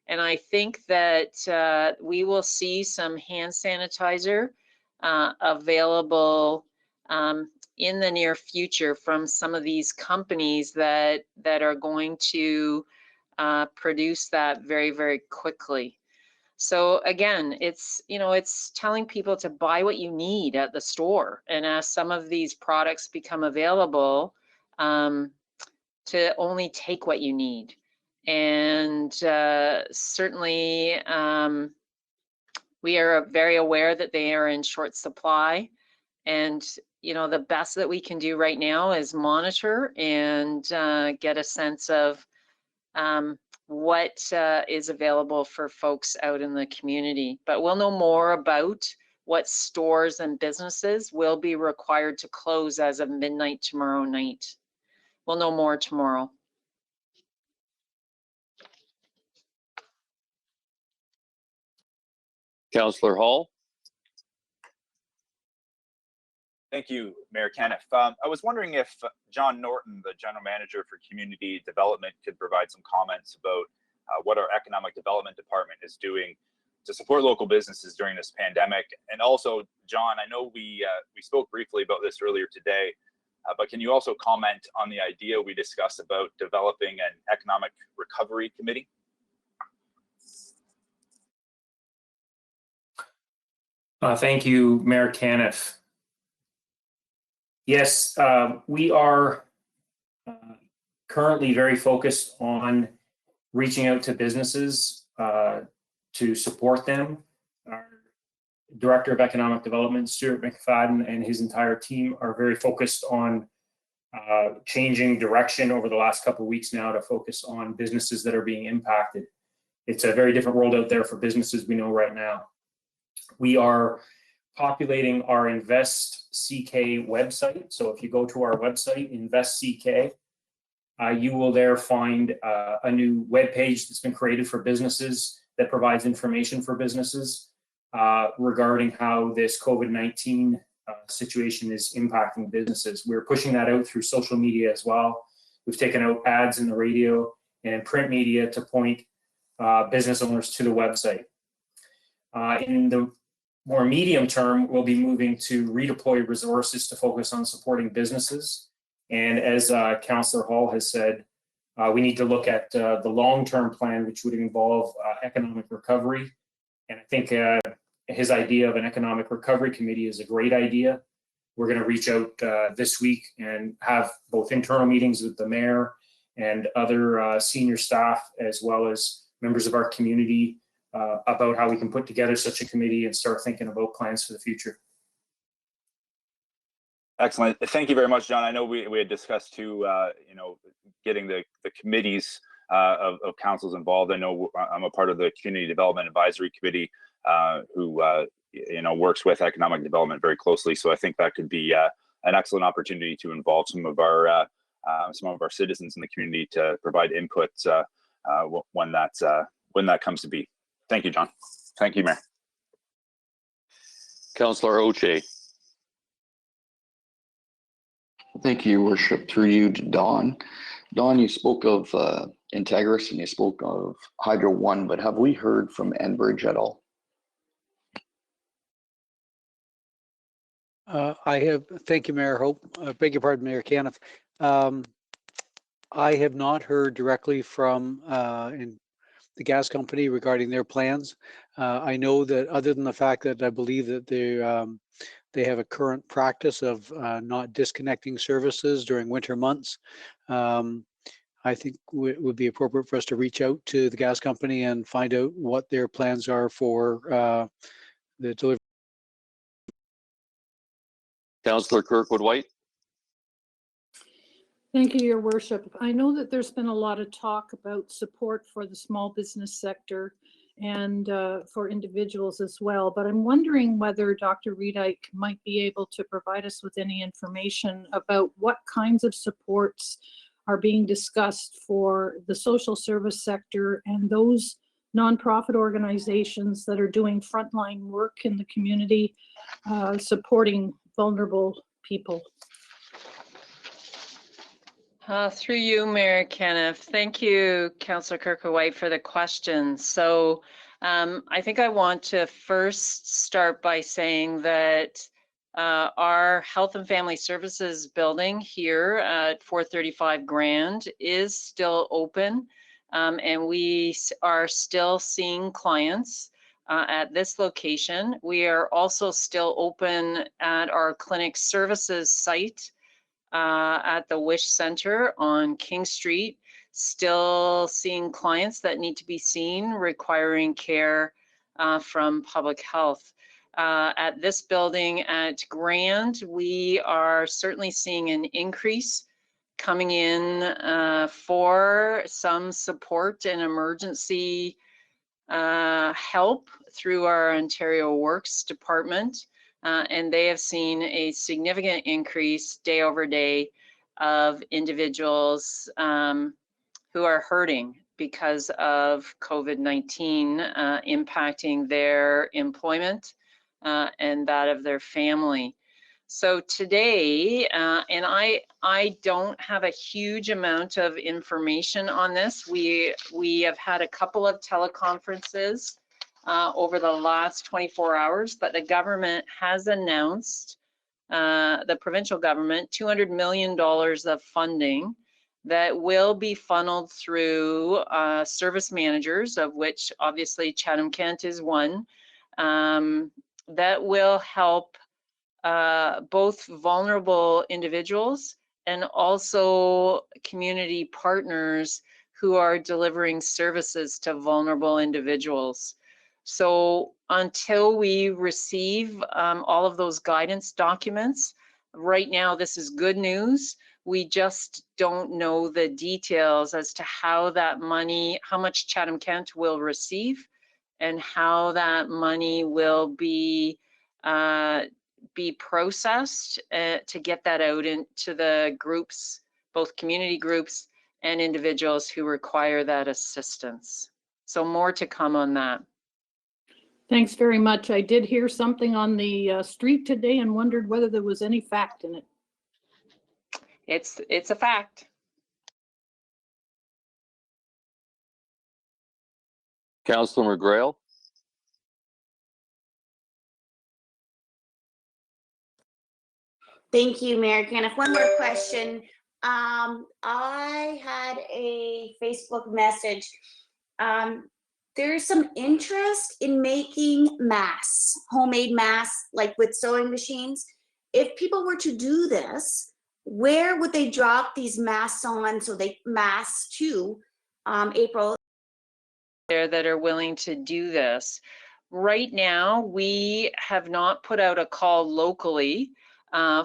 And I think that we will see some hand sanitizer available in the near future from some of these companies that are going to produce that very, very quickly. So again, it's, you know, it's telling people to buy what you need at the store. And as some of these products become available, to only take what you need. And certainly we are very aware that they are in short supply. And, you know, the best that we can do right now is monitor and get a sense of what is available for folks out in the community. But we'll know more about what stores and businesses will be required to close as of midnight tomorrow night. We'll know more tomorrow. Councillor Hall. Thank you, Mayor Kenneth. I was wondering if John Norton, the General Manager for Community Development, could provide some comments about what our Economic Development Department is doing to support local businesses during this pandemic. And also, John, I know we spoke briefly about this earlier today, but can you also comment on the idea we discussed about developing an Economic Recovery Committee? Thank you, Mayor Kenneth. Yes, we are currently very focused on reaching out to businesses to support them. Our Director of Economic Development, Stuart McFadden, and his entire team are very focused on changing direction over the last couple of weeks now to focus on businesses that are being impacted. It's a very different world out there for businesses we know right now. We are populating our Invest CK website. So if you go to our website, Invest CK, you will there find a new web page that's been created for businesses that provides information for businesses regarding how this COVID-19 situation is impacting businesses. We're pushing that out through social media as well. We've taken out ads in the radio and print media to point business owners to the website. In the more medium term, we'll be moving to redeploy resources to focus on supporting businesses. And as Councillor Hall has said, We need to look at the long-term plan, which would involve economic recovery. And I think his idea of an economic recovery committee is a great idea. We're going to reach out this week and have both internal meetings with the mayor and other senior staff, as well as members of our community, about how we can put together such a committee and start thinking about plans for the future. Excellent. Thank you very much, John. I know we had discussed too, you know, getting the committees of councils involved. I know I'm a part of the Community Development Advisory Committee, who you know, works with economic development very closely. So I think that could be an excellent opportunity to involve some of our citizens in the community to provide input when that comes to be. Thank you, John. Thank you, Mayor. Councillor Oche. Thank you, Your Worship. Through you to Don. Don, you spoke of Integris and you spoke of Hydro One, but have we heard from Enbridge at all? Thank you, Mayor Hope. Beg your pardon, Mayor Caniff. I have not heard directly from in the gas company regarding their plans. I know that other than the fact that I believe that they have a current practice of not disconnecting services during winter months. I think it would be appropriate for us to reach out to the gas company and find out what their plans are for the delivery. Councillor Kirkwood White. Thank you, Your Worship. I know that there's been a lot of talk about support for the small business sector and for individuals as well, but I'm wondering whether Dr. Reedike might be able to provide us with any information about what kinds of supports are being discussed for the social service sector and those nonprofit organizations that are doing frontline work in the community, supporting vulnerable people. Through you, Mayor Caniff. Thank you, Councillor Kirkwood-White, for the question. So I think I want to first start by saying that our Health and Family Services building here at 435 Grand is still open, and we are still seeing clients at this location. We are also still open at our clinic services site at the Wish Center on King Street, still seeing clients that need to be seen requiring care from public health. At this building at Grand, we are certainly seeing an increase coming in for some support and emergency help through our Ontario Works department. And they have seen a significant increase day over day of individuals who are hurting because of COVID-19 impacting their employment and that of their family. So today, and I don't have a huge amount of information on this. We have had a couple of teleconferences over the last 24 hours, but the government has announced, the provincial government, $200 million of funding that will be funneled through service managers, of which obviously Chatham-Kent is one, that will help both vulnerable individuals and also community partners who are delivering services to vulnerable individuals. So until we receive all of those guidance documents, right now this is good news. We just don't know the details as to how that money, how much Chatham-Kent will receive and how that money will be processed to get that out into the groups, both community groups and individuals who require that assistance. So more to come on that. Thanks very much. I did hear something on the street today and wondered whether there was any fact in it. It's a fact. Councillor McGrail. Thank you, Mayor Caniff. One more question. I had a Facebook message. There's some interest in making masks, homemade masks, like with sewing machines. If people were to do this, where would they drop these masks on? So they masks to April. There that are willing to do this. Right now, we have not put out a call locally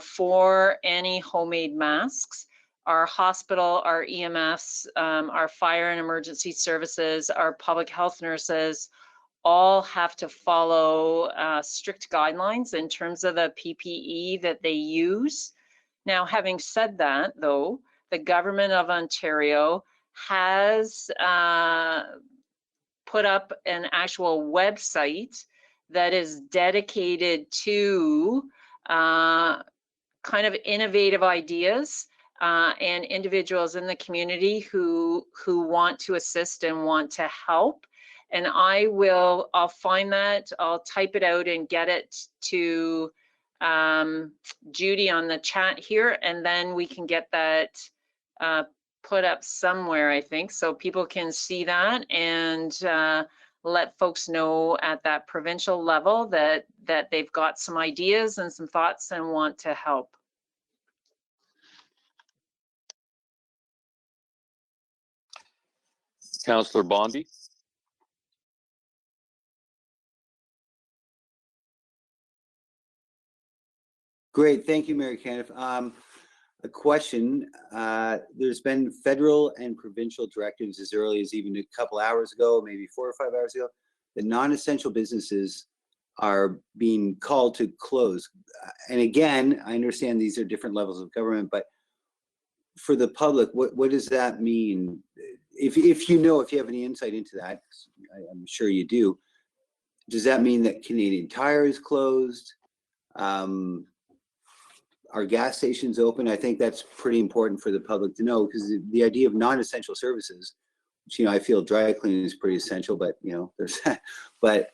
for any homemade masks. Our hospital, our EMS, our fire and emergency services, our public health nurses all have to follow strict guidelines in terms of the PPE that they use. Now, having said that, though, the government of Ontario has put up an actual website that is dedicated to kind of innovative ideas and individuals in the community who want to assist and want to help. And I'll find that, I'll type it out and get it to Judy on the chat here, and then we can get that put up somewhere, I think, so people can see that and let folks know at that provincial level that they've got some ideas and some thoughts and want to help. Councillor Bondi. Great, thank you, Mayor Caniff. A question, there's been federal and provincial directives as early as even a couple hours ago, maybe 4 or 5 hours ago, that non-essential businesses are being called to close. And again, I understand these are different levels of government, but for the public, what does that mean? If you have any insight into that, I'm sure you do, does that mean that Canadian Tire is closed? Are gas stations open? I think that's pretty important for the public to know, because the idea of non-essential services, which, I feel dry cleaning is pretty essential, but there's that. But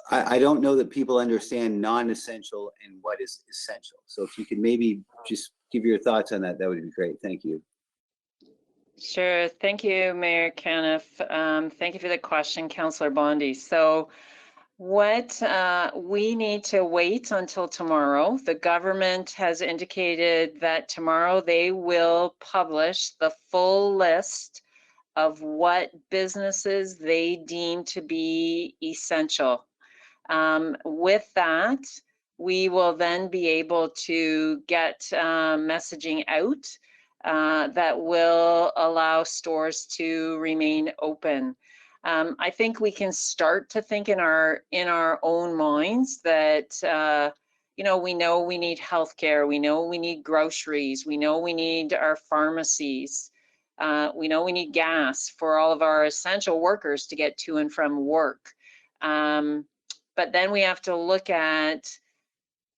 I don't know that people understand non-essential and what is essential. So if you could maybe just give your thoughts on that, that would be great. Thank you. Sure. Thank you, Mayor Caniff. Thank you for the question, Councillor Bondi. So what we need to wait until tomorrow. The government has indicated that tomorrow they will publish the full list of what businesses they deem to be essential. With that, we will then be able to get messaging out that will allow stores to remain open. I think we can start to think in our own minds that we know we need healthcare, we know we need groceries, we know we need our pharmacies, we know we need gas for all of our essential workers to get to and from work. But then we have to look at,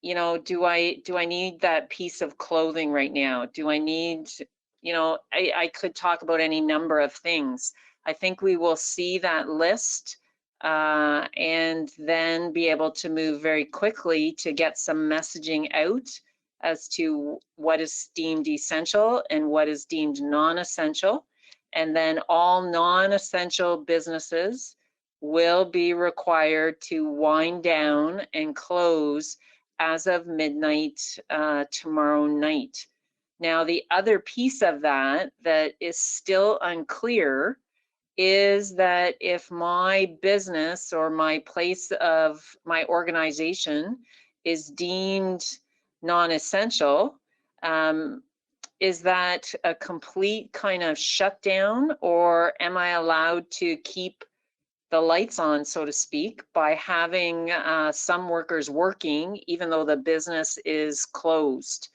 do I need that piece of clothing right now? Do I need, I could talk about any number of things. I think we will see that list and then be able to move very quickly to get some messaging out as to what is deemed essential and what is deemed non-essential. And then all non-essential businesses will be required to wind down and close as of midnight tomorrow night. Now, the other piece of that is still unclear is that if my business or my place of my organization is deemed non-essential, is that a complete kind of shutdown, or am I allowed to keep the lights on, so to speak, by having some workers working even though the business is closed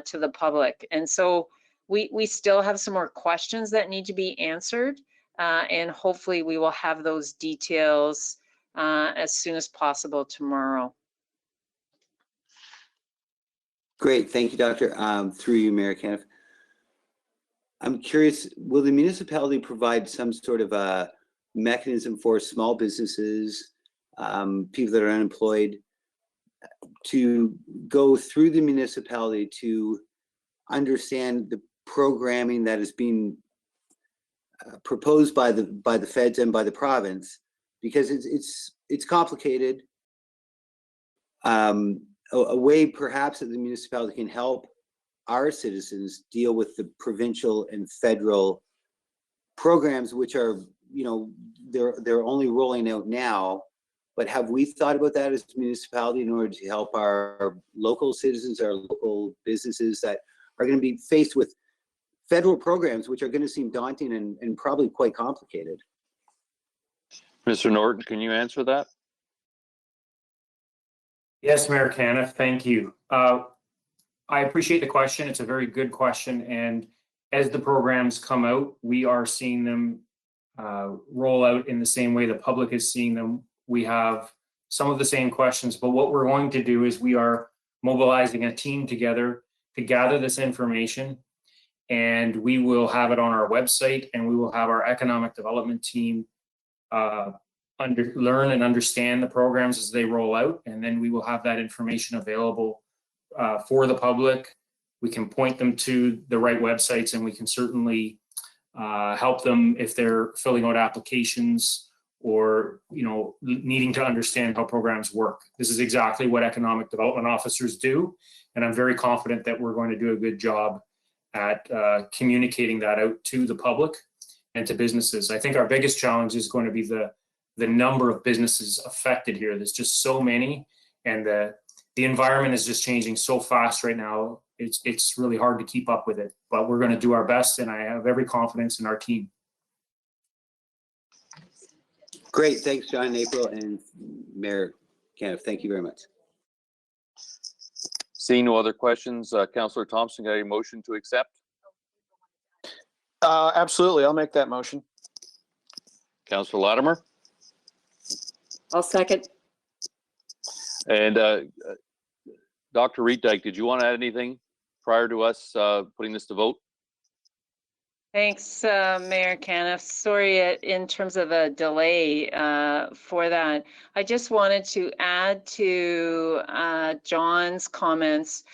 to the public? And so we still have some more questions that need to be answered. And hopefully we will have those details as soon as possible tomorrow. Great, thank you, Doctor. Through you, Mayor Caniff. I'm curious, will the municipality provide some sort of a mechanism for small businesses, people that are unemployed, to go through the municipality to understand programming that is being proposed by the feds and by the province, because it's complicated. A way perhaps that the municipality can help our citizens deal with the provincial and federal programs, which are, you know, they're only rolling out now. But have we thought about that as a municipality in order to help our local citizens, our local businesses that are going to be faced with federal programs, which are going to seem daunting and probably quite complicated? Mr. Norton, can you answer that? Yes, Mayor Caniff, thank you. I appreciate the question. It's a very good question. And as the programs come out, we are seeing them roll out in the same way the public is seeing them. We have some of the same questions, but what we're going to do is we are mobilizing a team together to gather this information, and we will have it on our website, and we will have our economic development team learn and understand the programs as they roll out, and then we will have that information available for the public. We can point them to the right websites, and we can certainly help them if they're filling out applications or, you know, needing to understand how programs work. This is exactly what economic development officers do, and I'm very confident that we're going to do a good job at communicating that out to the public and to businesses. I think our biggest challenge is going to be the number of businesses affected here. There's just so many, and the environment is just changing so fast right now. It's really hard to keep up with it, but we're going to do our best, and I have every confidence in our team. Great, thanks, John and April, and Mayor Caniff. Thank you very much. Seeing no other questions, Councillor Thompson, got a motion to accept? Absolutely, I'll make that motion. Councillor Latimer? I'll second. And Dr. Reetdijk, did you want to add anything prior to us putting this to vote? Thanks, Mayor Caniff. Sorry, in terms of a delay for that. I just wanted to add to John's comments.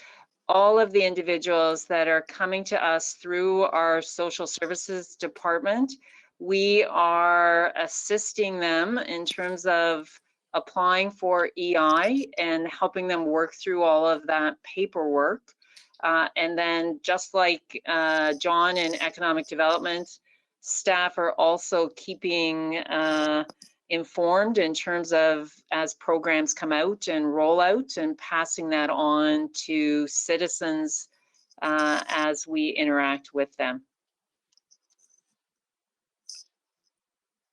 All of the individuals that are coming to us through our social services department, we are assisting them in terms of applying for EI and helping them work through all of that paperwork. And then just like John in economic development, staff are also keeping informed in terms of as programs come out and roll out, and passing that on to citizens as we interact with them.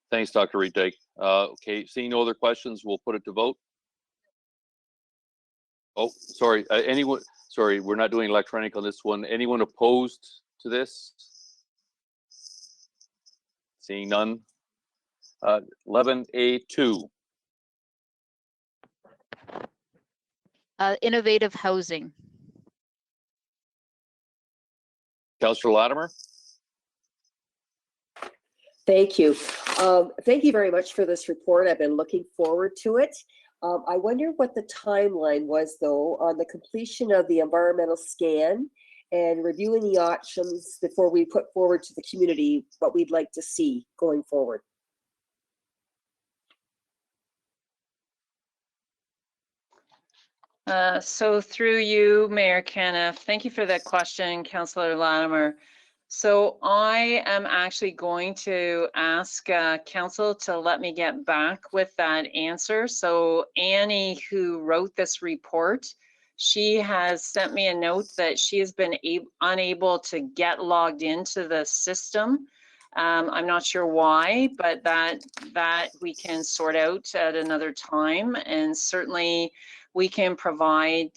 Thanks, Dr. Reetdijk. Okay, seeing no other questions, we'll put it to vote. Oh, sorry, anyone, sorry, we're not doing electronic on this one. Anyone opposed to this? Seeing none. 11A2. Innovative housing. Councillor Latimer? Thank you. Thank you very much for this report. I've been looking forward to it. I wonder what the timeline was, though, on the completion of the environmental scan and reviewing the options before we put forward to the community what we'd like to see going forward. So through you, Mayor Caniff, thank you for that question, Councillor Latimer. So I am actually going to ask council to let me get back with that answer. So Annie, who wrote this report, she has sent me a note that she has been unable to get logged into the system. I'm not sure why, but that we can sort out at another time, and certainly we can provide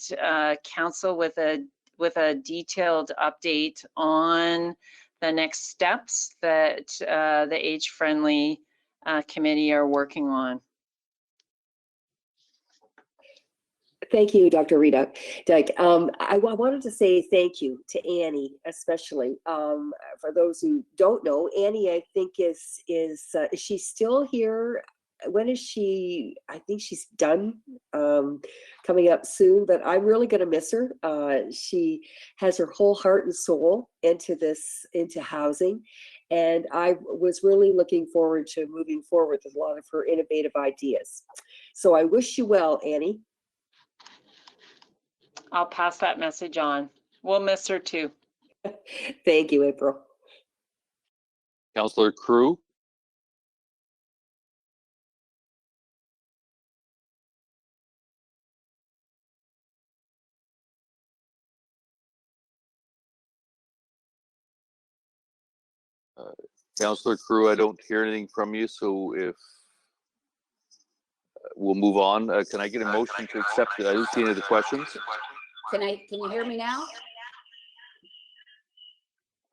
council with a detailed update on the next steps that the age-friendly committee are working on. Thank you, Dr. Reetdijk. I wanted to say thank you to Annie, especially. For those who don't know, Annie, I think is she still here when is she? I think she's done, coming up soon, but I'm really going to miss her. She has her whole heart and soul into housing. And I was really looking forward to moving forward with a lot of her innovative ideas. So I wish you well, Annie. I'll pass that message on. We'll miss her too. Thank you, April. Councillor Crew. Councillor Crew, I don't hear anything from you, so if we'll move on. Can I get a motion to accept it? I didn't see any of the questions. Can you hear me now?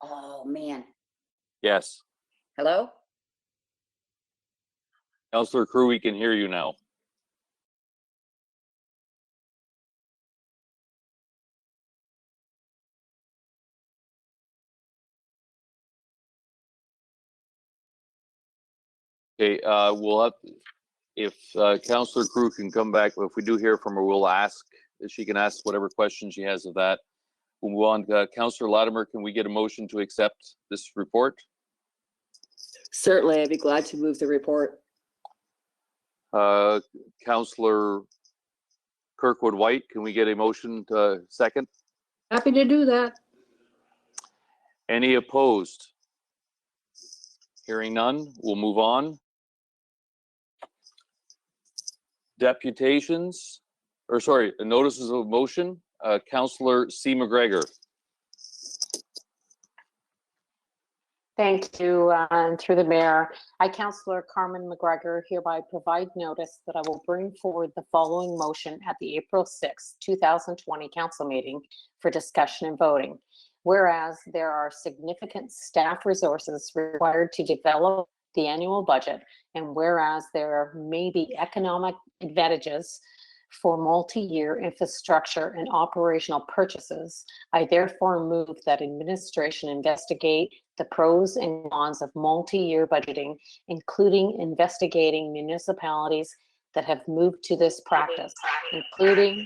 Oh, man. Yes. Hello? Councillor Crew, we can hear you now. Okay, we'll have, if Councillor Crew can come back, if we do hear from her, we'll ask, she can ask whatever questions she has of that. We'll move on. Councillor Latimer, can we get a motion to accept this report? Certainly, I'd be glad to move the report. Councillor Kirkwood White, can we get a motion to second? Happy to do that. Any opposed? Hearing none, we'll move on. Deputations, or sorry, notices of motion. Councillor C. McGregor. Thank you, and through the mayor. I, Councillor Carmen McGregor, hereby provide notice that I will bring forward the following motion at the April 6, 2020 council meeting for discussion and voting. Whereas there are significant staff resources required to develop the annual budget, and whereas there may be economic advantages for multi-year infrastructure and operational purchases, I therefore move that administration investigate the pros and cons of multi-year budgeting, including investigating municipalities that have moved to this practice, including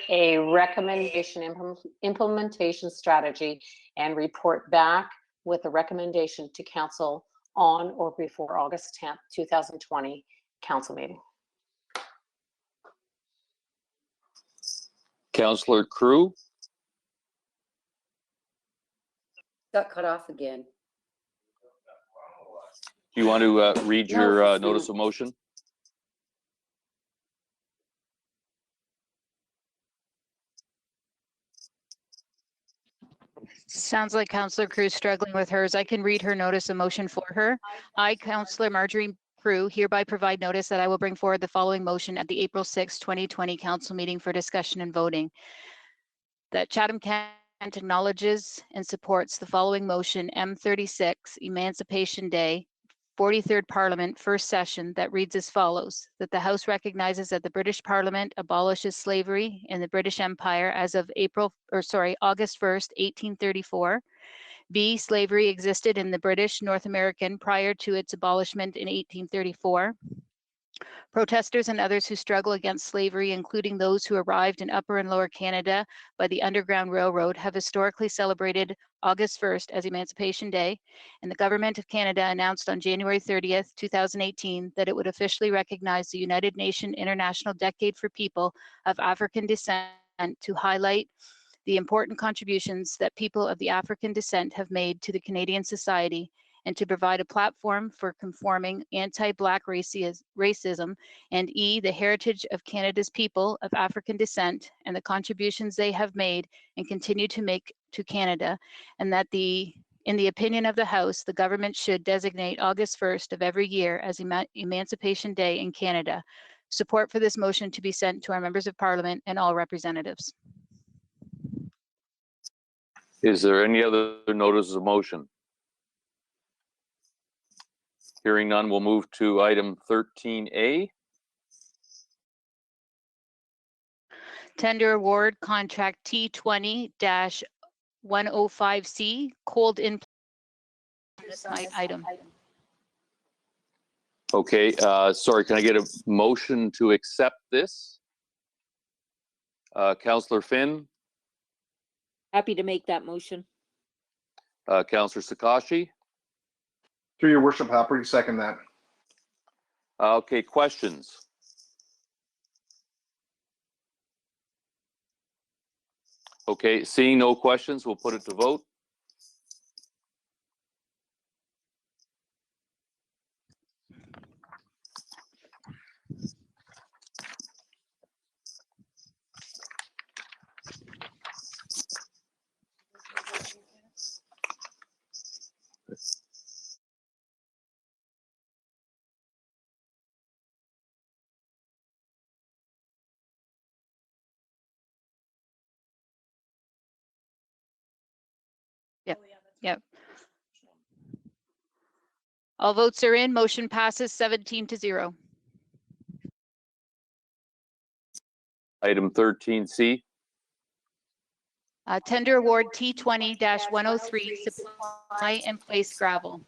a recommendation implementation strategy, and report back with a recommendation to council on or before August 10th, 2020 council meeting. Councillor Crew. Got cut off again. Do you want to read No, your it's notice not. of motion? Sounds like Councillor Crew is struggling with hers. I can read her notice of motion for her. I, Councillor Marjorie Crew, hereby provide notice that I will bring forward the following motion at the April 6, 2020 council meeting for discussion and voting. That Chatham-Kent acknowledges and supports the following motion, M36, Emancipation Day, 43rd Parliament, first session, that reads as follows: that the House recognizes that the British Parliament abolishes slavery in the British Empire as of August 1st, 1834. B, slavery existed in the British North American prior to its abolishment in 1834. Protesters and others who struggle against slavery, including those who arrived in Upper and Lower Canada by the Underground Railroad, have historically celebrated August 1st as Emancipation Day, and the Government of Canada announced on January 30th, 2018, that it would officially recognize the United Nations International Decade for People of African Descent to highlight the important contributions that people of the African descent have made to the Canadian society, and to provide a platform for conforming anti-Black racism, and E, the heritage of Canada's people of African descent and the contributions they have made and continue to make to Canada, and that in the opinion of the House, the government should designate August 1st of every year as Emancipation Day in Canada. Support for this motion to be sent to our members of Parliament and all representatives. Is there any other notices of motion? Hearing none, we'll move to item 13A. Tender award contract T20-105C, cold in item. Okay, sorry, can I get a motion to accept this? Councillor Finn, Happy to make that motion. Councillor Sakashi. Through your worship, happy to second that. Okay, questions? Okay, seeing no questions, we'll put it to vote. Yep. All votes are in. Motion passes 17-0. Item 13C. Tender award T20-103 supply and place gravel.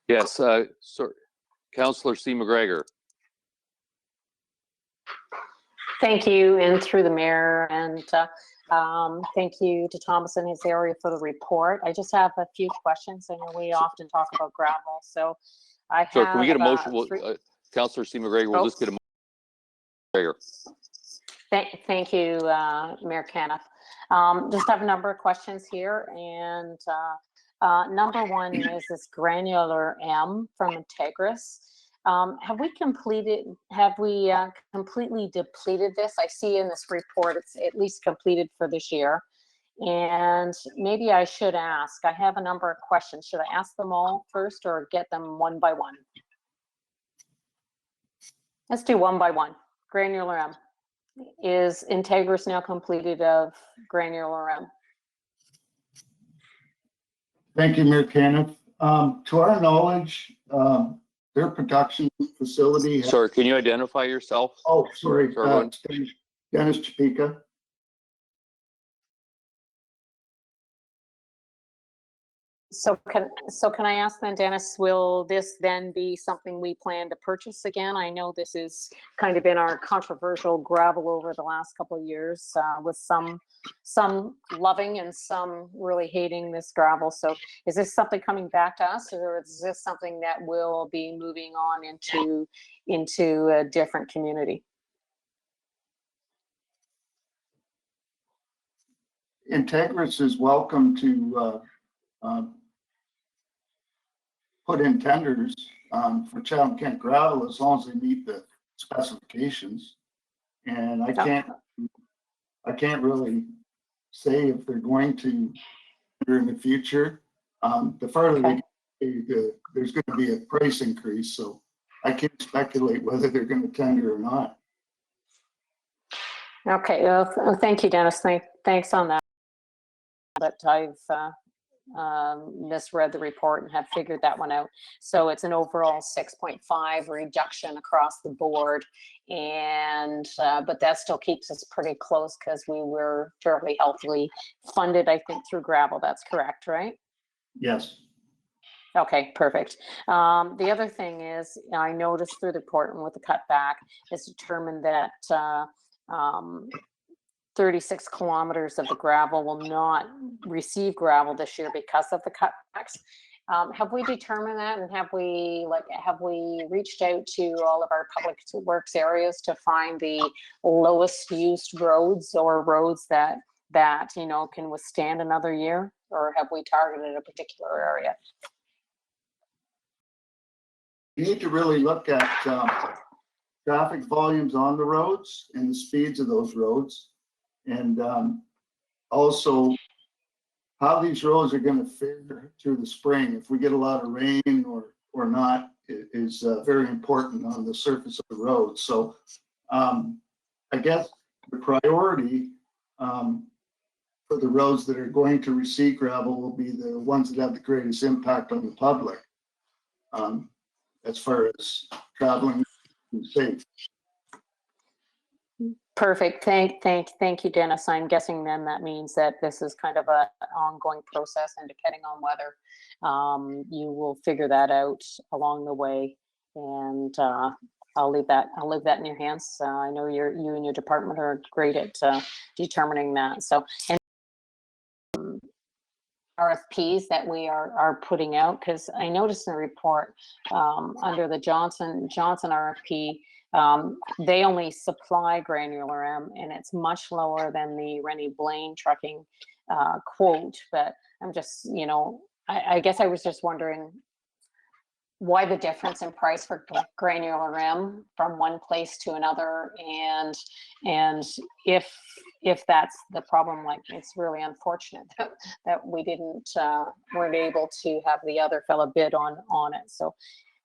Yes, sorry, Councillor C. McGregor. Thank you, and through the mayor, and thank you to Thomas and his area for the report. I just have a few questions. I know we often talk about gravel, so I have. Sorry, can we get a motion? three- Councillor C. McGregor, we'll just get a motion. Thank you, Mayor Caniff. Just have a number of questions here, and number one is this granular M from Integris. Have we completely depleted this? I see in this report it's at least completed for this year. And maybe I should ask, I have a number of questions. Should I ask them all first or get them one by one? Let's do one by one. Granular M. Is Integris now completed of granular M? Thank you, Mayor Caniff. To our knowledge, their production facility. Sorry, can you identify yourself? Oh, sorry. Sorry, Dennis Chapika. So can I ask then, Dennis, will this then be something we plan to purchase again? I know this is kind of been our controversial gravel over the last couple of years, with some loving and some really hating this gravel. So is this something coming back to us, or is this something that will be moving on into a different community? Integris is welcome to put in tenders for Chatham-Kent gravel as long as they meet the specifications. And I can't really say if they're going to in the future. The farther there's going to be a price increase, so I can't speculate whether they're going to tender or not. Okay, well, thank you, Dennis. Thanks on that. But I've misread the report and have figured that one out. So it's an overall 6.5 reduction across the board, and but that still keeps us pretty close because we were fairly healthily funded, I think, through gravel. That's correct, right? Yes. Okay, perfect. The other thing is, I noticed through the report and with the cutback, it's determined that 36 kilometers of the gravel will not receive gravel this year because of the cutbacks. Have we determined that, and have we reached out to all of our public works areas to find the lowest used roads or roads that can withstand another year, or have we targeted a particular area? You need to really look at traffic volumes on the roads and the speeds of those roads. And also how these roads are going to fare through the spring. If we get a lot of rain or not is very important on the surface of the road. So I guess the priority for for the roads that are going to receive gravel will be the ones that have the greatest impact on the public. As far as traveling safe. Perfect. Thank you, Dennis. I'm guessing then that means that this is kind of an ongoing process, and depending on whether you will figure that out along the way. And I'll leave that in your hands. I know you and your department are great at determining that. So, and RFPs that we are putting out, because I noticed in the report under the Johnson RFP, they only supply granular M, and it's much lower than the Rennie Blaine trucking quote. But I'm just, I guess I was just wondering why the difference in price for granular M from one place to another, and if that's the problem. Like, it's really unfortunate that we weren't able to have the other fella bid on it. So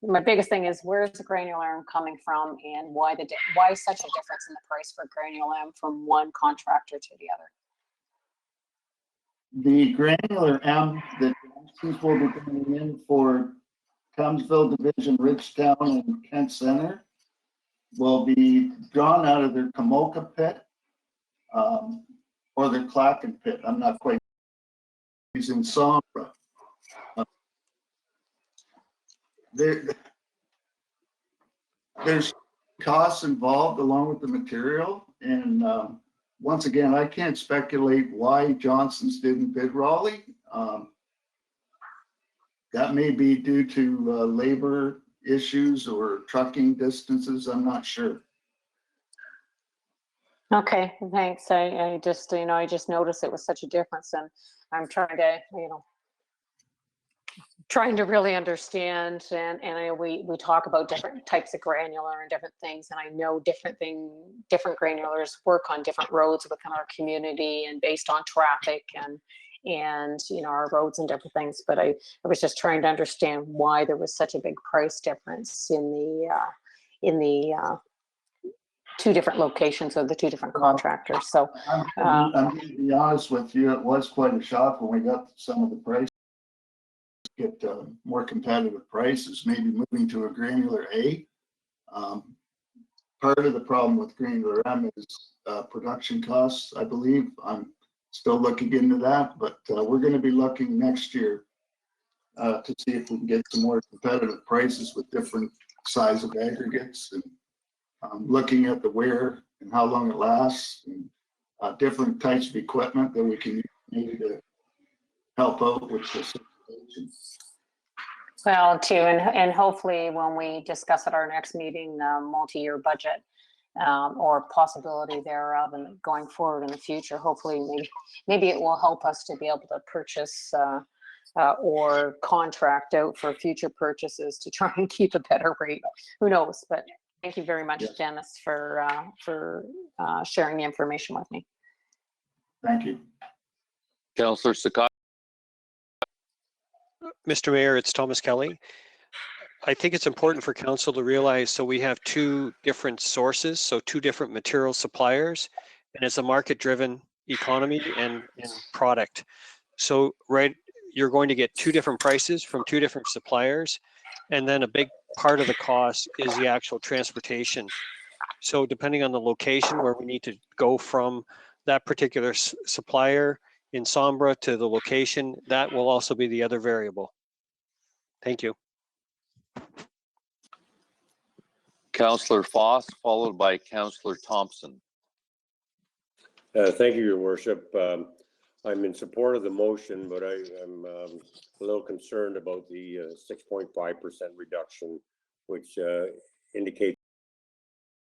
my biggest thing is, where's the granular M coming from, and why such a difference in the price for granular M from one contractor to the other? The granular M that will be coming in for Townsville Division, Ridgetown, and Kent Center will be drawn out of their Kamoka pit or their Clacken pit. I'm not quite using Sombra. There's costs involved along with the material, and once again, I can't speculate why Johnson's didn't bid Raleigh. That may be due to labor issues or trucking distances. I'm not sure. Okay, thanks. I just, I just noticed it was such a difference, and I'm trying to really understand. And we talk about different types of granular and different things, and I know different granulars work on different roads within our community and based on traffic and our roads and different things. But I was just trying to understand why there was such a big price difference in the two different locations of the two different contractors. So I'm going to be honest with you, it was quite a shock when we got some of the prices, get more competitive prices, maybe moving to a granular A. Part of the problem with granular M is production costs, I believe. I'm still looking into that, but we're going to be looking next year to see if we can get some more competitive prices with different size of aggregates, and looking at the wear and how long it lasts, and different types of equipment that we can use maybe to help out with the situation. well, too, and hopefully when we discuss at our next meeting, the multi-year budget or possibility thereof, and going forward in the future, hopefully maybe it will help us to be able to purchase or contract out for future purchases to try and keep a better rate. Who knows? But thank you very much, Dennis, for sharing the information with me. Thank you. Councillor Sakai. Mr. Mayor, it's Thomas Kelly. I think it's important for council to realize, so we have two different sources, so two different material suppliers, and it's a market-driven economy and product. So you're going to get two different prices from two different suppliers, and then a big part of the cost is the actual transportation. So depending on the location where we need to go from that particular supplier in Sombra to the location, that will also be the other variable. Thank you. Councillor Foss, followed by Councillor Thompson. Thank you, Your Worship. I'm in support of the motion, but I am a little concerned about the 6.5% reduction, which indicates,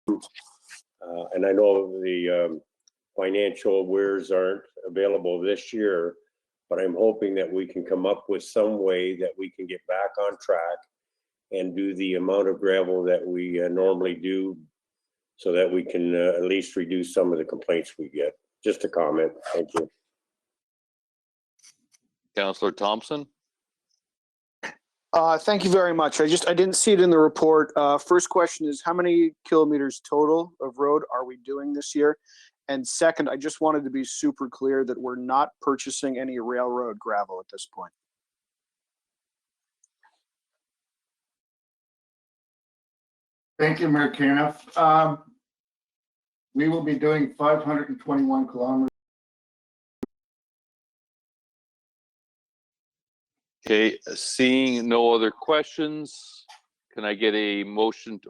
and I know the financial wares aren't available this year, but I'm hoping that we can come up with some way that we can get back on track and do the amount of gravel that we normally do, so that we can at least reduce some of the complaints we get. Just a comment. Thank you. Councillor Thompson. Thank you very much. I didn't see it in the report. First question is, how many kilometers total of road are we doing this year? And second, I just wanted to be super clear that we're not purchasing any railroad gravel at this point. Thank you, Mayor Caniff. We will be doing 521 kilometers. Okay, seeing no other questions, can I get a motion?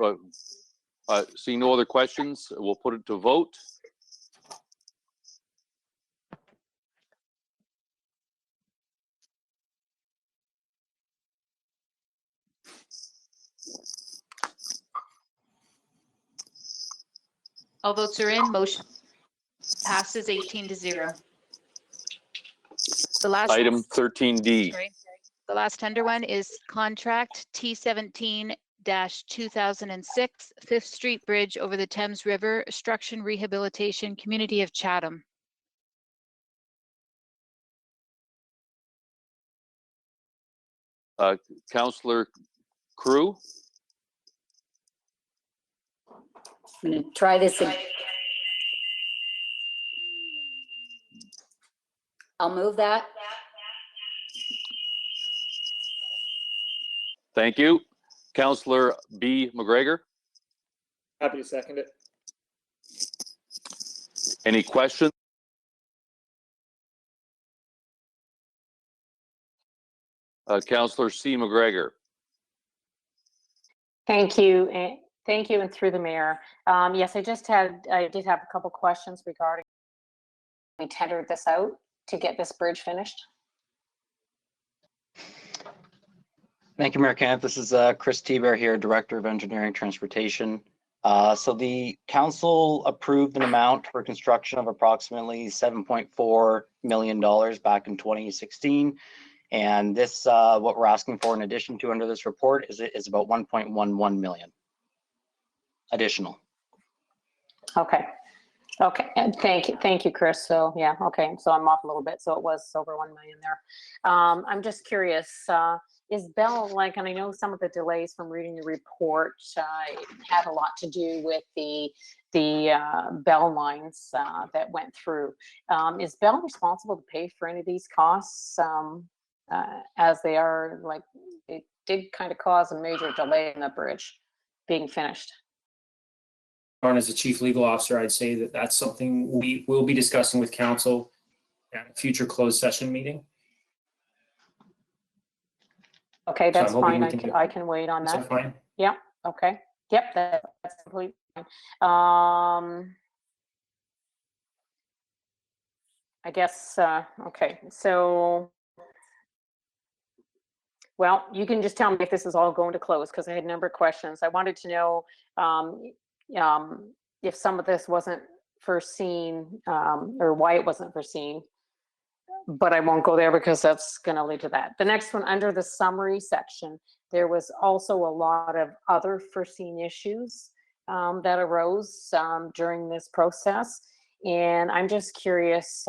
Seeing no other questions, we'll put it to vote. All votes are in. Motion passes 18-0. The last Item 13D. sorry, the last tender one is contract T17-2006 Fifth Street Bridge over the Thames River, Construction Rehabilitation, Community of Chatham. Councillor Crew. I'm gonna try this again. I'll move that. Thank you. Councillor B. McGregor. Happy to second it. Any questions? Councillor C. McGregor. Thank you. Thank you, and through the mayor. Yes, I did have a couple questions regarding we tendered this out to get this bridge finished. Thank you, Mayor Camp. This is Chris Teebear here, Director of Engineering Transportation. So the council approved an amount for construction of approximately $7.4 million back in 2016. And this, what we're asking for in addition to under this report is about 1.11 million additional. Okay. Okay, and thank you, Chris. So yeah, okay, so I'm off a little bit. So it was over 1 million there. I'm just curious, is Bell, like, and I know some of the delays from reading the report had a lot to do with the Bell lines that went through. Is Bell responsible to pay for any of these costs as they are, like, it did kind of cause a major delay in the bridge being finished? As the chief legal officer, I'd say that that's something we will be discussing with council at a future closed session meeting. Okay, that's so fine. I can wait on that. Is that fine? Yeah. Okay. Yep. That's completely fine. I guess. Okay. So. Well, you can just tell me if this is all going to close, because I had a number of questions. I wanted to know if some of this wasn't foreseen or why it wasn't foreseen, but I won't go there because that's going to lead to that. The next one, under the summary section, there was also a lot of other foreseen issues that arose during this process. And I'm just curious,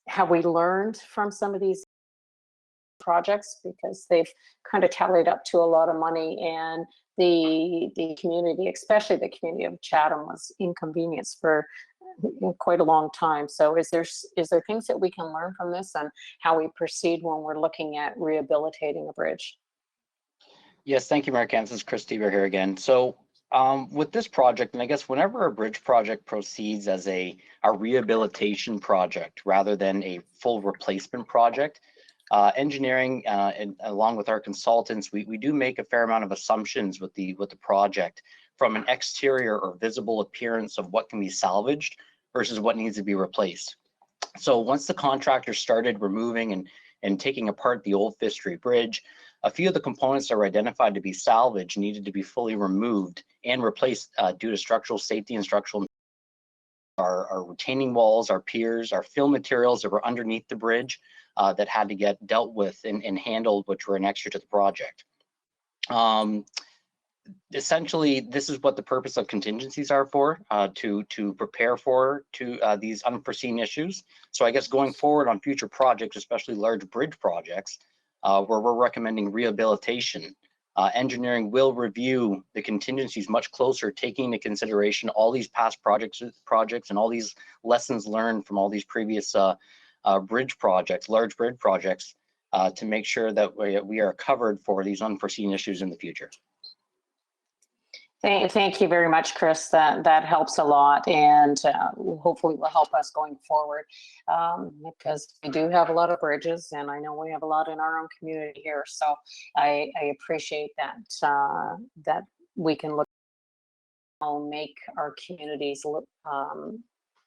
have we learned from some of these projects, because they've kind of tallied up to a lot of money, and the community, especially the community of Chatham, was inconvenienced for quite a long time. So is there things that we can learn from this and how we proceed when we're looking at rehabilitating a bridge? Yes, thank you, Mayor Camp. This is Chris Teebear here again. So with this project, and I guess whenever a bridge project proceeds as a rehabilitation project rather than a full replacement project, engineering and along with our consultants, we do make a fair amount of assumptions with the project from an exterior or visible appearance of what can be salvaged versus what needs to be replaced. So once the contractor started removing and taking apart the old Fifth Street Bridge, a few of the components that were identified to be salvaged needed to be fully removed and replaced due to structural safety and structural. Our retaining walls, our piers, our fill materials that were underneath the bridge that had to get dealt with and handled, which were an extra to the project. Essentially, this is what the purpose of contingencies are for, to prepare for these unforeseen issues. So I guess going forward on future projects, especially large bridge projects, where we're recommending rehabilitation, Engineering will review the contingencies much closer, taking into consideration all these past projects and all these lessons learned from all these previous bridge projects, large bridge projects, to make sure that we are covered for these unforeseen issues in the future. Thank you very much, Chris. That helps a lot, and hopefully will help us going forward, because we do have a lot of bridges, and I know we have a lot in our own community here. So I appreciate that that we can look, make our communities look,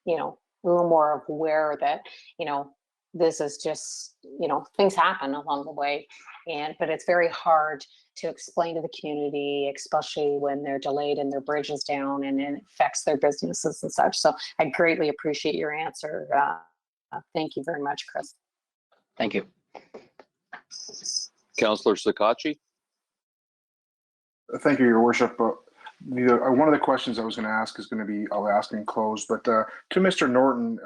you know, a little more aware that, you know, this is just, you know, things happen along the way, but it's very hard to explain to the community, especially when they're delayed and their bridge is down and it affects their businesses and such. So I greatly appreciate your answer. Thank you very much, Chris. Thank you. Councillor Sakachi. Thank you, Your Worship. One of the questions I was going to ask is going to be, I'll ask in close, but to Mr. Norton,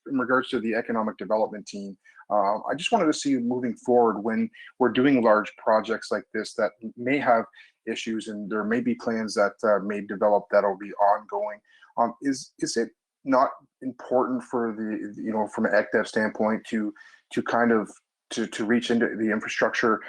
in regards to the economic development team, I just wanted to see moving forward when we're doing large projects like this that may have issues and there may be plans that may develop that'll be ongoing. Is it not important for the, you know, from an ECDEV standpoint to kind of to reach into the infrastructure?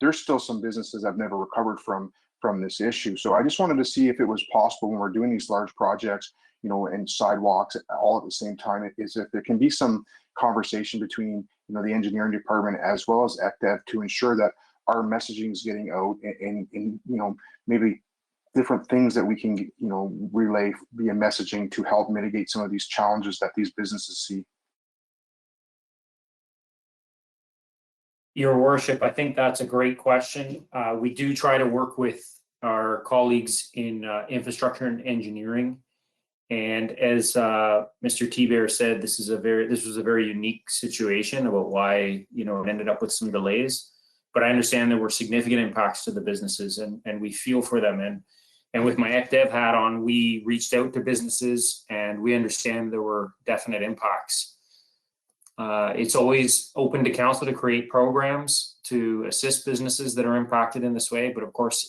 There's still some businesses that have never recovered from this issue. So I just wanted to see if it was possible when we're doing these large projects, you know, and sidewalks all at the same time, is if there can be some conversation between, you know, the engineering department as well as ECDEV to ensure that our messaging is getting out and you know, maybe different things that we can, you know, relay via messaging to help mitigate some of these challenges that these businesses see. Your Worship, I think that's a great question. We do try to work with our colleagues in infrastructure and engineering. And as Mr. T-Bear said, this was a very unique situation about why, you know, it ended up with some delays. But I understand there were significant impacts to the businesses, and we feel for them. And with my ECDEV hat on, we reached out to businesses, and we understand there were definite impacts. It's always open to council to create programs to assist businesses that are impacted in this way. But of course,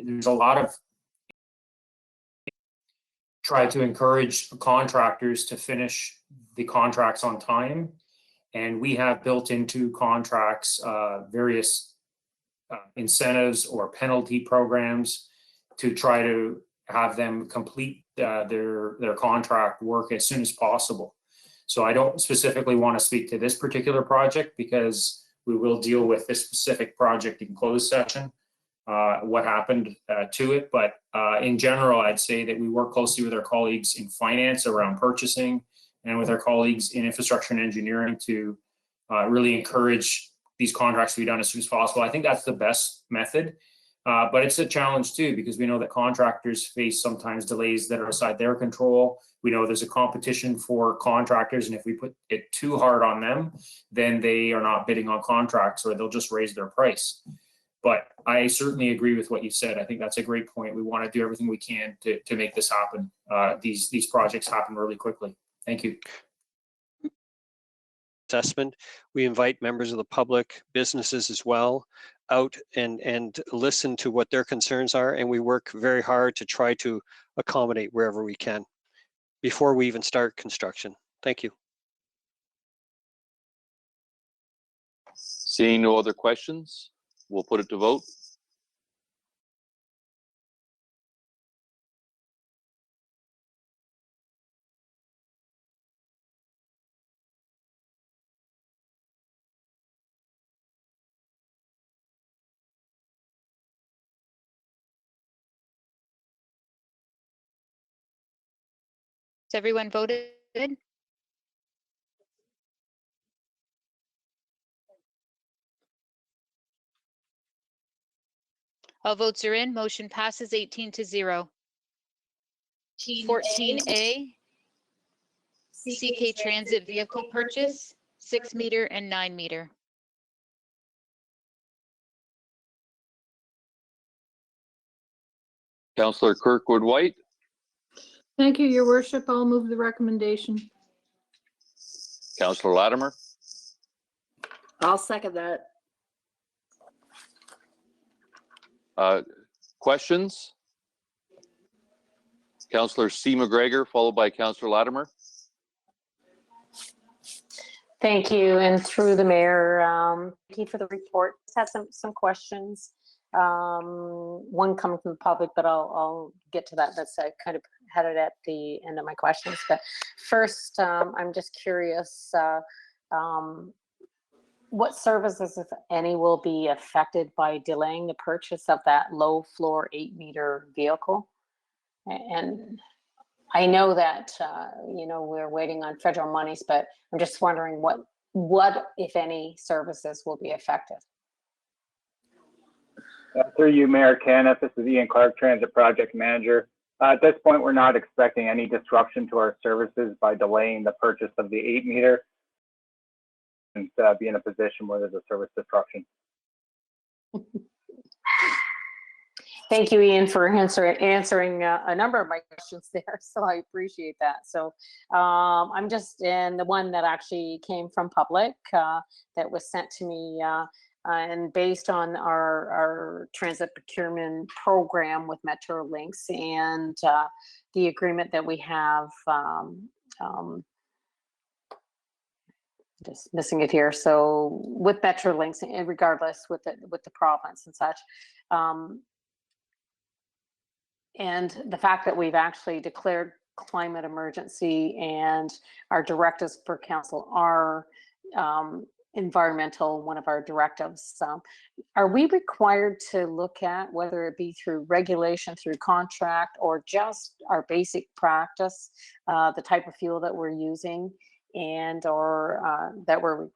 there's a lot of try to encourage contractors to finish the contracts on time. And we have built into contracts various incentives or penalty programs to try to have them complete their contract work as soon as possible. So I don't specifically want to speak to this particular project because we will deal with this specific project in closed session, what happened to it. But in general, I'd say that we work closely with our colleagues in finance around purchasing and with our colleagues in infrastructure and engineering to really encourage these contracts to be done as soon as possible. I think that's the best method. But it's a challenge too, because we know that contractors face sometimes delays that are outside their control. We know there's a competition for contractors, and if we put it too hard on them, then they are not bidding on contracts or they'll just raise their price. But I certainly agree with what you said. I think that's a great point. We want to do everything we can to make this happen. These projects happen really quickly. Thank you. Assessment. We invite members of the public, businesses as well, out and listen to what their concerns are, and we work very hard to try to accommodate wherever we can before we even start construction. Thank you. Seeing no other questions, we'll put it to vote. Has everyone voted? All votes are in. Motion passes 18-0. 14A, CK Transit Vehicle Purchase, 6 meter and 9 meter. Councillor Kirkwood White. Thank you, Your Worship. I'll move the recommendation. Councillor Latimer. I'll second that. Questions? Councillor C. McGregor, followed by Councillor Latimer. Thank you, and through the mayor, thank you for the report. Just had some questions. One coming from the public, but I'll get to that. That's kind of had it at the end of my questions. But first, I'm just curious, what services, if any, will be affected by delaying the purchase of that low floor 8-meter vehicle? And I know that, you know, we're waiting on federal monies, but I'm just wondering what, if any, services will be affected? Through you, Mayor Caniff, this is Ian Clark, Transit Project Manager. At this point, we're not expecting any disruption to our services by delaying the purchase of the 8-meter and be in a position where there's a service disruption. Thank you, Ian, for answering a number of my questions there. So I appreciate that. So I'm just in the one that actually came from public that was sent to me. And based on our transit procurement program with Metrolinx and the agreement that we have, just missing it here. So with Metrolinx, and regardless with the province and such, and the fact that we've actually declared climate emergency and our directives for council are environmental, one of our directives. Are we required to look at, whether it be through regulation, through contract, or just our basic practice, the type of fuel that we're using and or that we're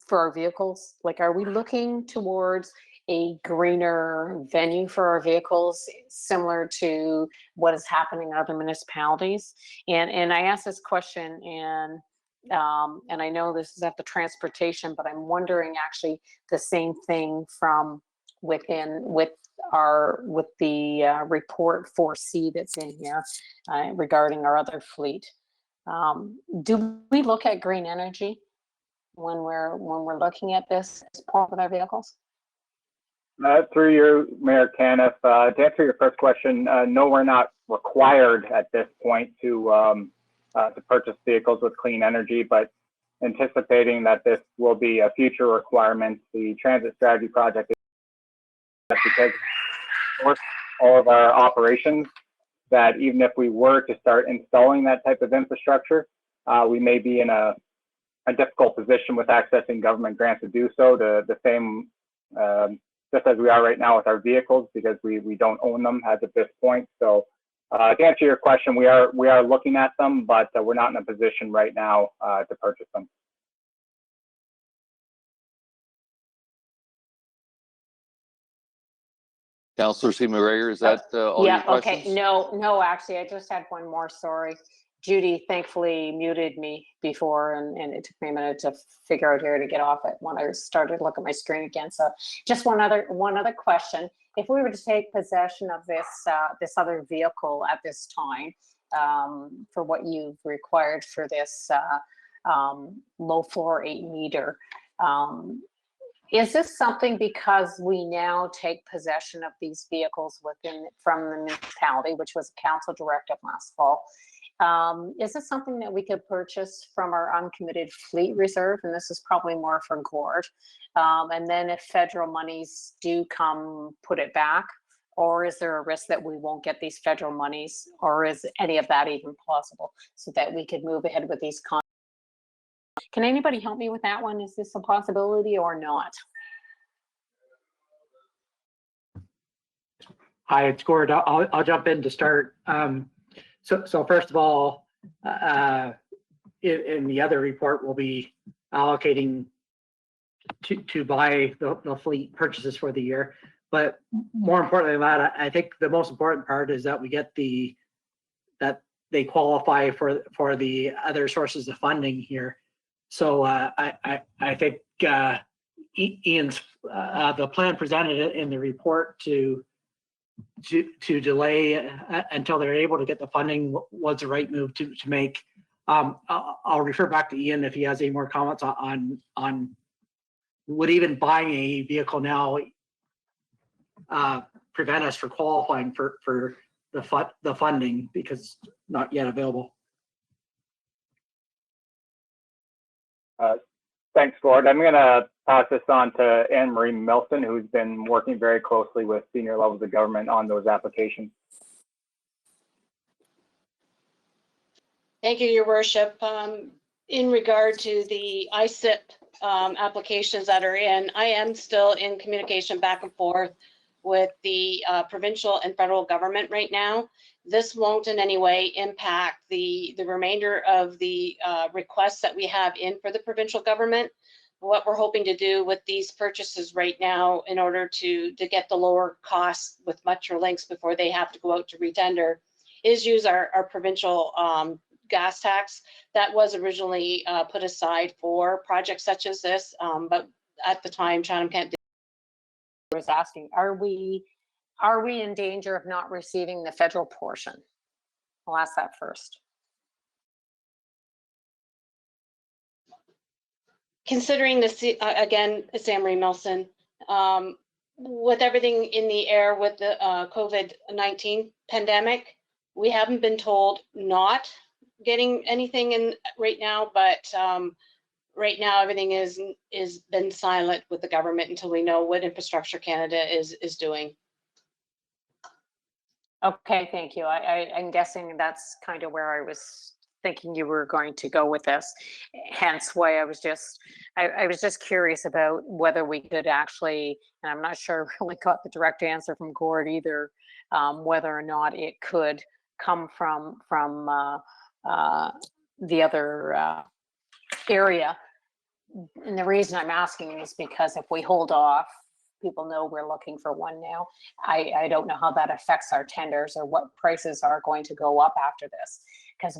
for our vehicles? Like, are we looking towards a greener venue for our vehicles, similar to what is happening in other municipalities? And I asked this question, and I know this is at the transportation, but I'm wondering actually the same thing from within with the report 4C that's in here regarding our other fleet. Do we look at green energy when we're looking at this point with our vehicles? Through you, Mayor Caniff, to answer your first question, no, we're not required at this point to purchase vehicles with clean energy, but anticipating that this will be a future requirement, the Transit Strategy Project is because all of our operations, that even if we were to start installing that type of infrastructure, we may be in a difficult position with accessing government grants to do so, the same just as we are right now with our vehicles, because we don't own them as of this point. So to answer your question, we are looking at them, but we're not in a position right now to purchase them. Councillor C. McGregor, is that all your questions? Okay. No, actually, I just had one more, sorry. Judy thankfully muted me before, and it took me a minute to figure out here to get off it when I started to look at my screen again. So just one other question. If we were to take possession of this other vehicle at this time, for what you've required for this low floor 8-meter, is this something, because we now take possession of these vehicles from the municipality, which was a council directive last fall, is this something that we could purchase from our uncommitted fleet reserve? And this is probably more for Gord. And then if federal monies do come, put it back? Or is there a risk that we won't get these federal monies? Or is any of that even possible, so that we could move ahead with these contracts? Can anybody help me with that one? Is this a possibility or not? Hi, it's Gord. I'll jump in to start. So first of all, in the other report, we'll be allocating to buy the fleet purchases for the year. But more importantly than that, I think the most important part is that we get that they qualify for the other sources of funding here. So I think Ian's the plan presented in the report to delay until they're able to get the funding was the right move to make. I'll refer back to Ian if he has any more comments on would even buying a vehicle now prevent us from qualifying for the funding because it's not yet available. Thanks, Gord. I'm going to pass this on to Anne Marie Milson, who's been working very closely with senior levels of government on those applications. Thank you, Your Worship. In regard to the ISIP applications that are in, I am still in communication back and forth with the provincial and federal government right now. This won't in any way impact the remainder of the requests that we have in for the provincial government. What we're hoping to do with these purchases right now in order to get the lower costs with Metrolinx before they have to go out to retender is use our provincial gas tax that was originally put aside for projects such as this, but at the time Chatham-Kent was asking, are we in danger of not receiving the federal portion? I'll ask that first. Considering this, again, it's Anne Marie Milson, with everything in the air with the COVID-19 pandemic, we haven't been told not getting anything in right now, but right now everything is been silent with the government until we know what Infrastructure Canada is doing. Okay, thank you. I'm guessing that's kind of where I was thinking you were going to go with this. Hence why I was just curious about whether we could actually, and I'm not sure I really got the direct answer from Gord either, whether or not it could come from the other area. And the reason I'm asking is because if we hold off, people know we're looking for one now. I don't know how that affects our tenders or what prices are going to go up after this. Because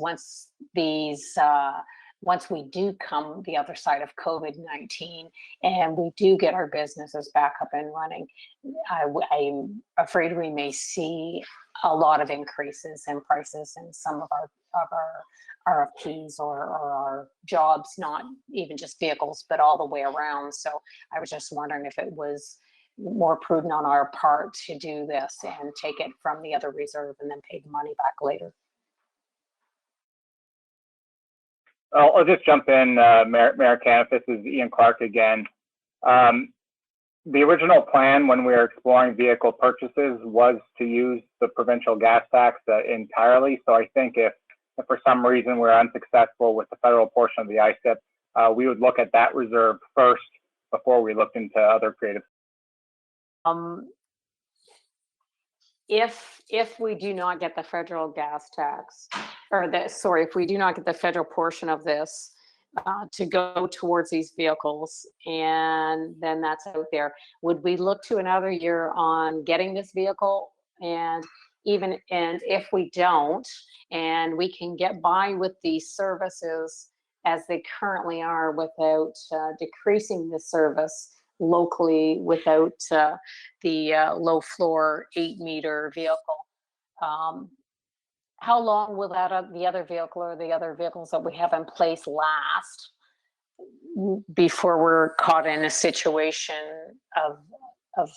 once we do come the other side of COVID-19 and we do get our businesses back up and running, I'm afraid we may see a lot of increases in prices in some of our RFPs or our jobs, not even just vehicles, but all the way around. So I was just wondering if it was more prudent on our part to do this and take it from the other reserve and then pay the money back later. I'll just jump in, Mayor Caniff. This is Ian Clark again. The original plan when we were exploring vehicle purchases was to use the provincial gas tax entirely. So I think if for some reason we're unsuccessful with the federal portion of the ISIP, we would look at that reserve first before we looked into other creative. If we do not get the federal gas tax, or if we do not get the federal portion of this to go towards these vehicles, and then that's out there, would we look to another year on getting this vehicle? And if we don't, and we can get by with these services as they currently are without decreasing the service locally without the low floor 8-meter vehicle, how long will the other vehicle or the other vehicles that we have in place last before we're caught in a situation of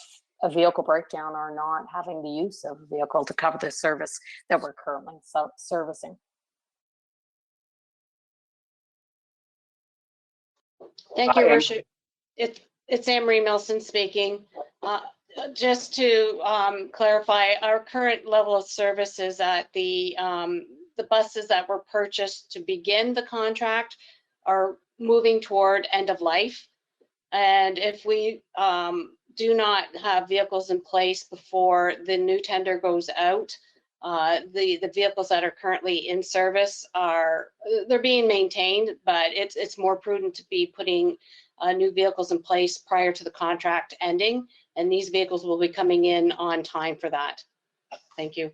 a vehicle breakdown or not having the use of a vehicle to cover the service that we're currently servicing? Thank you, Worship. It's Anne Marie Milson speaking. Just to clarify, our current level of service is that the buses that were purchased to begin the contract are moving toward end of life. And if we do not have vehicles in place before the new tender goes out, the vehicles that are currently in service they're being maintained, but it's more prudent to be putting new vehicles in place prior to the contract ending, and these vehicles will be coming in on time for that. Thank you.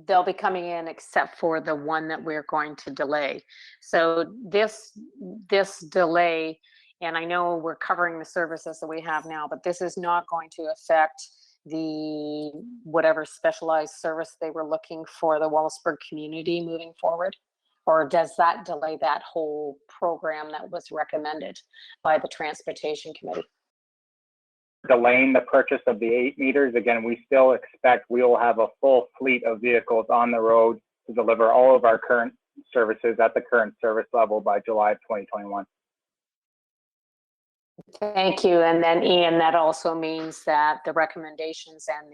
They'll be coming in except for the one that we're going to delay. So this delay, and I know we're covering the services that we have now, but this is not going to affect the whatever specialized service they were looking for the Wallaceburg community moving forward? Or does that delay that whole program that was recommended by the Transportation Committee? delaying the purchase of the 8 meters. Again, we still expect we will have a full fleet of vehicles on the road to deliver all of our current services at the current service level by July of 2021. Thank you. And then Ian, that also means that the recommendations and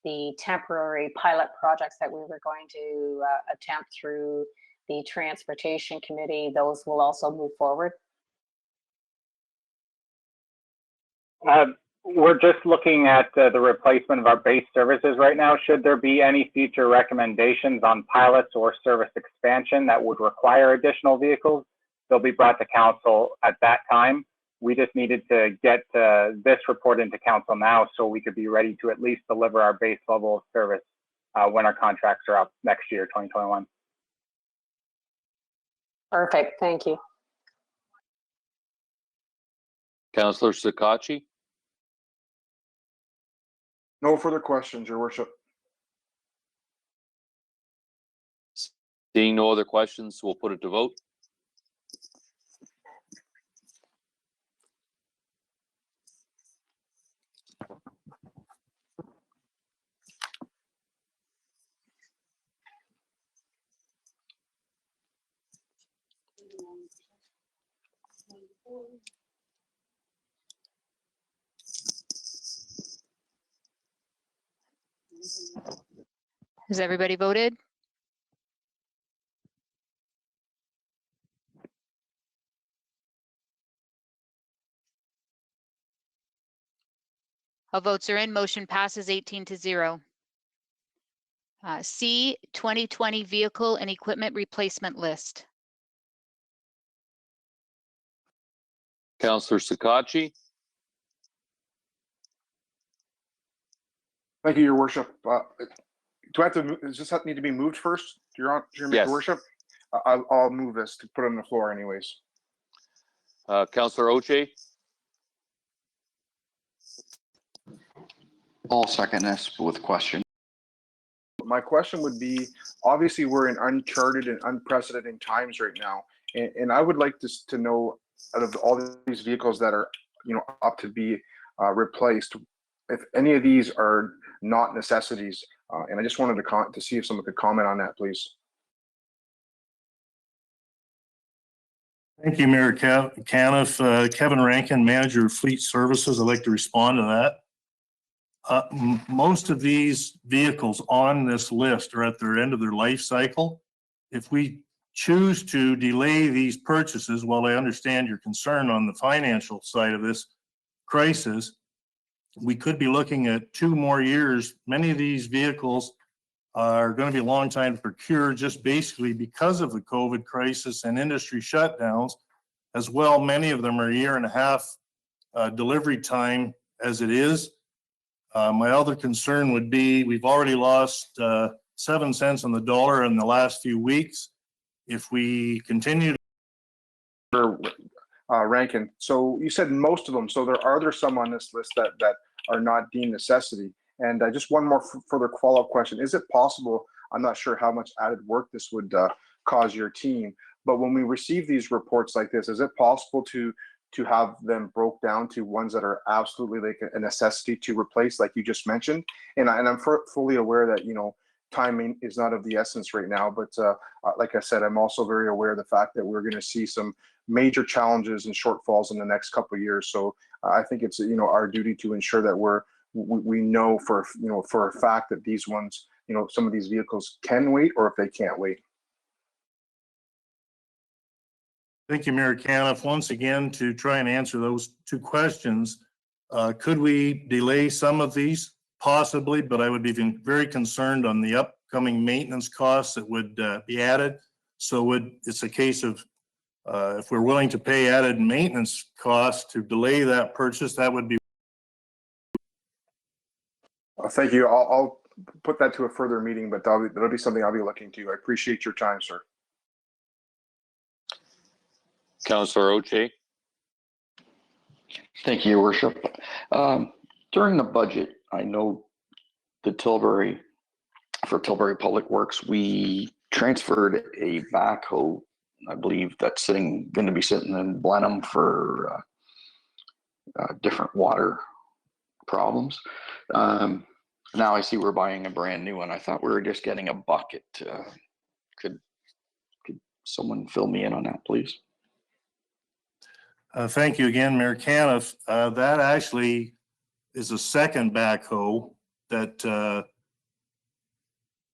the temporary pilot projects that we were going to attempt through the Transportation Committee, those will also move forward? We're just looking at the replacement of our base services right now. Should there be any future recommendations on pilots or service expansion that would require additional vehicles, they'll be brought to council at that time. We just needed to get this report into council now so we could be ready to at least deliver our base level of service when our contracts are up next year, 2021. Perfect, thank you. Councillor Sakachi? No further questions, Your Worship. Seeing no other questions, we'll put it to vote. Has everybody voted? All votes are in. Motion passes 18-0. C, 2020 vehicle and equipment replacement list. Councillor Sakachi? Thank you, Your Worship. Do I have to, does this need to be moved first, Your Yes. Worship? I'll move this to put it on the floor anyways. Councillor Oche? I'll second this with question. My question would be, obviously we're in uncharted and unprecedented times right now. And I would like to know, out of all these vehicles that are, up to be replaced, if any of these are not necessities. And I just wanted to see if someone could comment on that, please. Thank you, Mayor Caniff. Kevin Rankin, Manager of Fleet Services. I'd like to respond to that. Most of these vehicles on this list are at their end of their life cycle. If we choose to delay these purchases, while I understand your concern on the financial side of this crisis, we could be looking at 2 more years. Many of these vehicles are going to be a long time to procure, just basically because of the COVID crisis and industry shutdowns. As well, many of them are 1.5 years delivery time as it is. My other concern would be we've already lost 7 cents on the dollar in the last few weeks. If we continue to Rankin, so you said most of them. So are there some on this list that are not deemed necessity? And just one more further follow-up question. Is it possible, I'm not sure how much added work this would cause your team, but when we receive these reports like this, is it possible to have them broke down to ones that are absolutely like a necessity to replace, like you just mentioned? And I'm fully aware that, timing is not of the essence right now, but like I said, I'm also very aware of the fact that we're going to see some major challenges and shortfalls in the next couple of years. So I think it's, our duty to ensure that we know for a fact that these ones, some of these vehicles can wait, or if they can't wait. Thank you, Mayor Caniff. Once again, to try and answer those 2 questions, could we delay some of these? Possibly, but I would be very concerned on the upcoming maintenance costs that would be added. So it's a case of if we're willing to pay added maintenance costs to delay that purchase, that would be. Thank you. I'll put that to a further meeting, but that'll be something I'll be looking to. I appreciate your time, sir. Councillor Oche? Thank you, Your Worship. During the budget, I know the Tilbury Public Works, we transferred a backhoe, I believe that's going to be sitting in Blenheim for different water problems. Now I see we're buying a brand new one. I thought we were just getting a bucket. Could someone fill me in on that, please? Thank you again, Mayor Caniff. That actually is a second backhoe that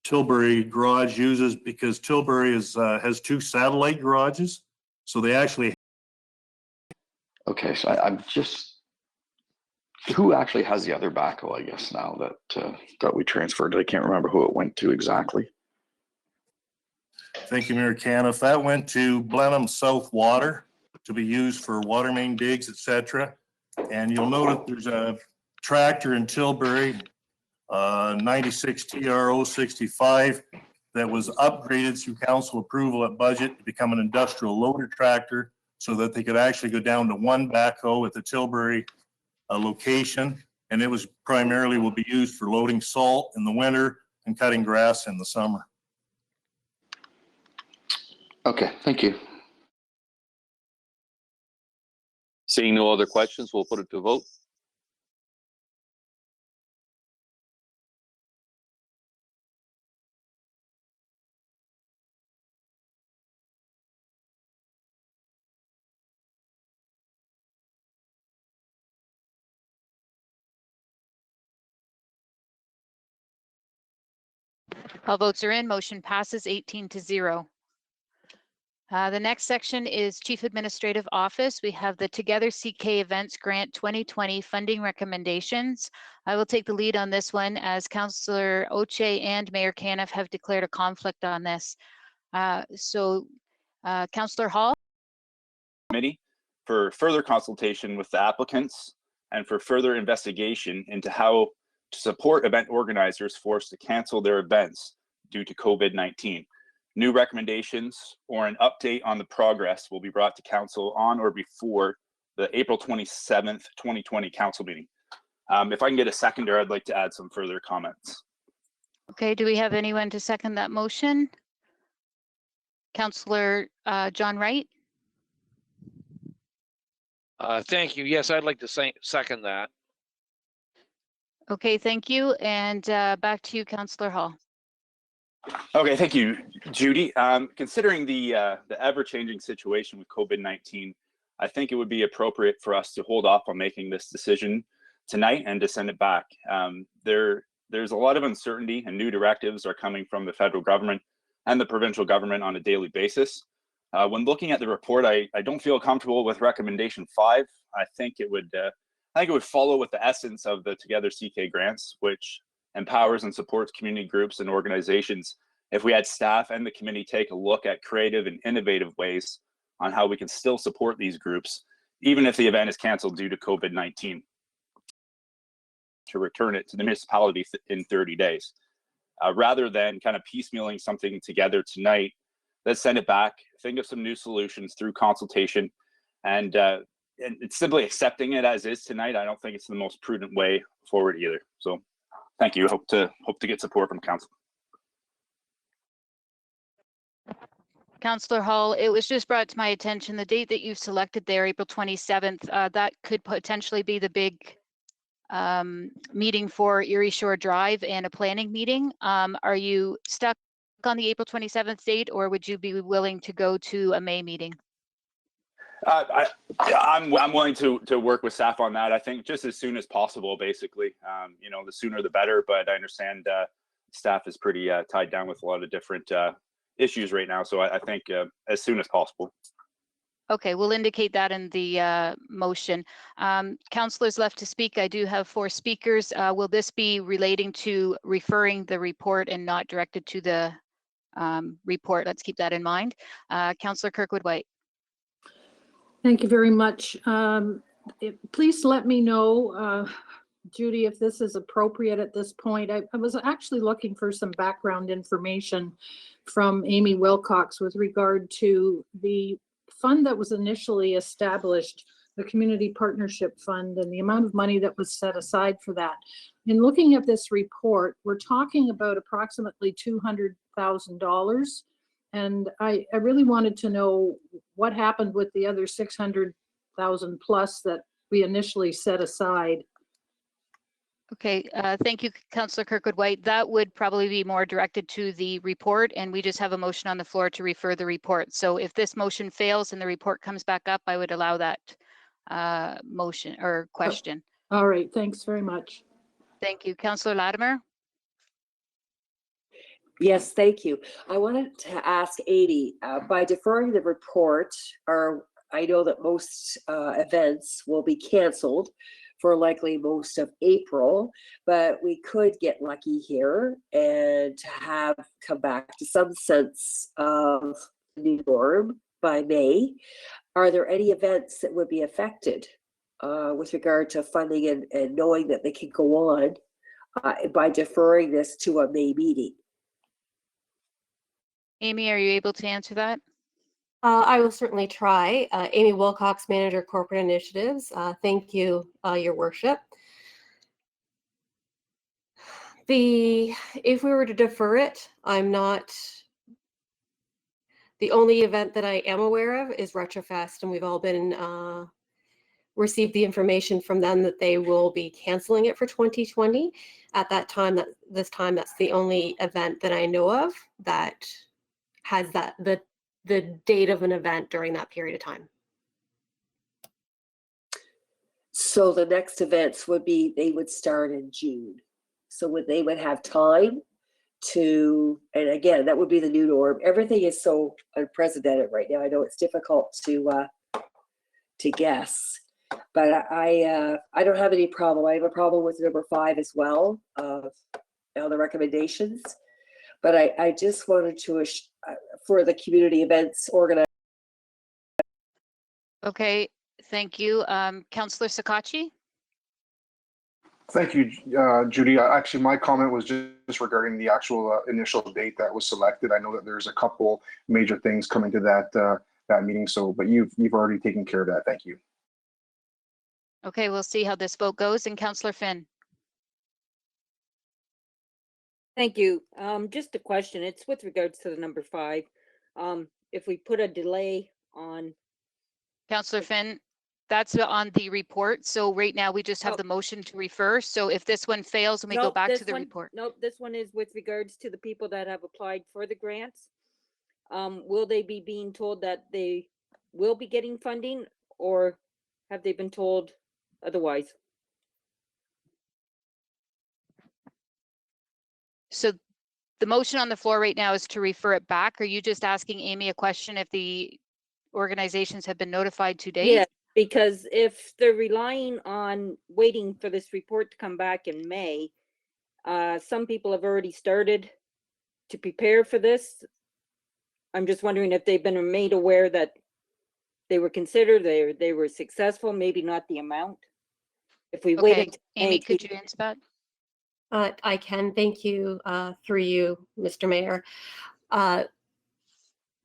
Tilbury Garage uses, because Tilbury has 2 satellite garages. So they actually. Okay, so I'm just, who actually has the other backhoe, I guess, now that we transferred? I can't remember who it went to exactly. Thank you, Mayor Caniff. That went to Blenheim South Water to be used for water main digs, etc. And you'll note there's a tractor in Tilbury, 96 TRO 65, that was upgraded through council approval at budget to become an industrial loader tractor, so that they could actually go down to 1 backhoe at the Tilbury location. And it was primarily will be used for loading salt in the winter and cutting grass in the summer. Okay, thank you. Seeing no other questions, we'll put it to a vote. All votes are in. Motion passes 18-0. The next section is Chief Administrative Office. We have the Together CK Events Grant 2020 funding recommendations. I will take the lead on this one, as Councillor Oche and Mayor Caniff have declared a conflict on this. Councillor Hall. Committee for further consultation with the applicants and for further investigation into how to support event organizers forced to cancel their events due to COVID-19. New recommendations or an update on the progress will be brought to council on or before the April 27th, 2020 council meeting. If I can get a seconder, I'd like to add some further comments. Okay, do we have anyone to second that motion? Councillor John Wright. Thank you. Yes, I'd like to second that. Okay, thank you. And back to you, Councillor Hall. Okay, thank you, Judy. Considering the ever-changing situation with COVID-19, I think it would be appropriate for us to hold off on making this decision tonight and to send it back. There's a lot of uncertainty, and new directives are coming from the federal government and the provincial government on a daily basis. When looking at the report, I don't feel comfortable with recommendation 5. I think it would follow with the essence of the Together CK grants, which empowers and supports community groups and organizations. If we had staff and the committee take a look at creative and innovative ways on how we can still support these groups, even if the event is canceled due to COVID-19, to return it to the municipality in 30 days. Rather than kind of piecemealing something together tonight, let's send it back, think of some new solutions through consultation, and it's simply accepting it as is tonight. I don't think it's the most prudent way forward either. So thank you. Hope to get support from council. Councillor Hall, it was just brought to my attention, the date that you've selected there, April 27th, that could potentially be the big meeting for Erie Shore Drive and a planning meeting. Are you stuck on the April 27th date, or would you be willing to go to a May meeting? I'm willing to work with staff on that. I think just as soon as possible, basically. The sooner the better, but I understand staff is pretty tied down with a lot of different issues right now. So I think as soon as possible. Okay, we'll indicate that in the motion. Councillors left to speak. I do have 4 speakers. Will this be relating to referring the report and not directed to the report? Let's keep that in mind. Councillor Kirkwood-White. Thank you very much. Please let me know, Judy, if this is appropriate at this point. I was actually looking for some background information from Amy Wilcox with regard to the fund that was initially established, the Community Partnership Fund, and the amount of money that was set aside for that. In looking at this report, we're talking about approximately $200,000. And I really wanted to know what happened with the other 600,000 plus that we initially set aside. Okay, thank you, Councillor Kirkwood-White. That would probably be more directed to the report, and we just have a motion on the floor to refer the report. So if this motion fails and the report comes back up, I would allow that motion or question. All right, thanks very much. Thank you. Councillor Latimer? Yes, thank you. I wanted to ask Adi, by deferring the report, I know that most events will be canceled for likely most of April, but we could get lucky here and have come back to some sense of new norm by May. Are there any events that would be affected with regard to funding and knowing that they can go on by deferring this to a May meeting? Amy, are you able to answer that? I will certainly try. Amy Wilcox, Manager Corporate Initiatives. Thank you, Your Worship. If we were to defer it, the only event that I am aware of is Retrofest, and we've all been received the information from them that they will be canceling it for 2020. At that time, this time, that's the only event that I know of that has the date of an event during that period of time. So the next events would be, they would start in June. So they would have time to, and again, that would be the new norm. Everything is so unprecedented right now. I know it's difficult to guess, but I don't have any problem. I have a problem with number 5 as well, on the recommendations. But I just wanted to, for the community events organized. Okay, thank you. Councillor Sakachi? Thank you, Judy. Actually, my comment was just regarding the actual initial date that was selected. I know that there's a couple major things coming to that meeting. So, but you've already taken care of that. Thank you. Okay, we'll see how this vote goes. And Councillor Finn? Thank you. Just a question. It's with regards to the number 5. If we put a delay on. Councillor Finn, that's on the report. So right now we just have the motion to refer. So if this one fails and we go back to the report. Nope, this one is with regards to the people that have applied for the grants. Will they be being told that they will be getting funding, or have they been told otherwise? So the motion on the floor right now is to refer it back. Are you just asking Amy a question if the organizations have been notified to date? Yeah, because if they're relying on waiting for this report to come back in May, some people have already started to prepare for this. I'm just wondering if they've been made aware that they were considered, they were successful, maybe not the amount. If we waited. Amy, could you answer that? I can, thank you, through you, Mr. Mayor.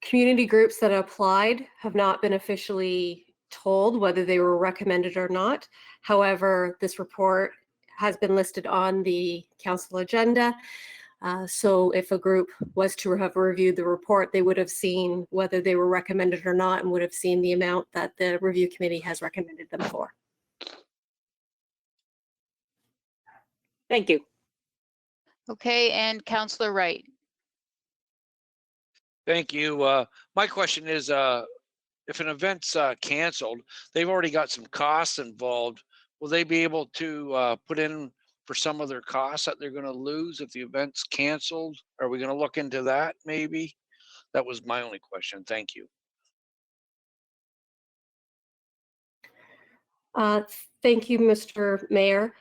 Community groups that applied have not been officially told whether they were recommended or not. However, this report has been listed on the council agenda. So if a group was to have reviewed the report, they would have seen whether they were recommended or not and would have seen the amount that the review committee has recommended them for. Thank you. Okay, and Councillor Wright. Thank you. My question is, if an event's canceled, they've already got some costs involved. Will they be able to put in for some of their costs that they're going to lose if the event's canceled? Are we going to look into that maybe? That was my only question. Thank you. Thank you, Mr. Mayor.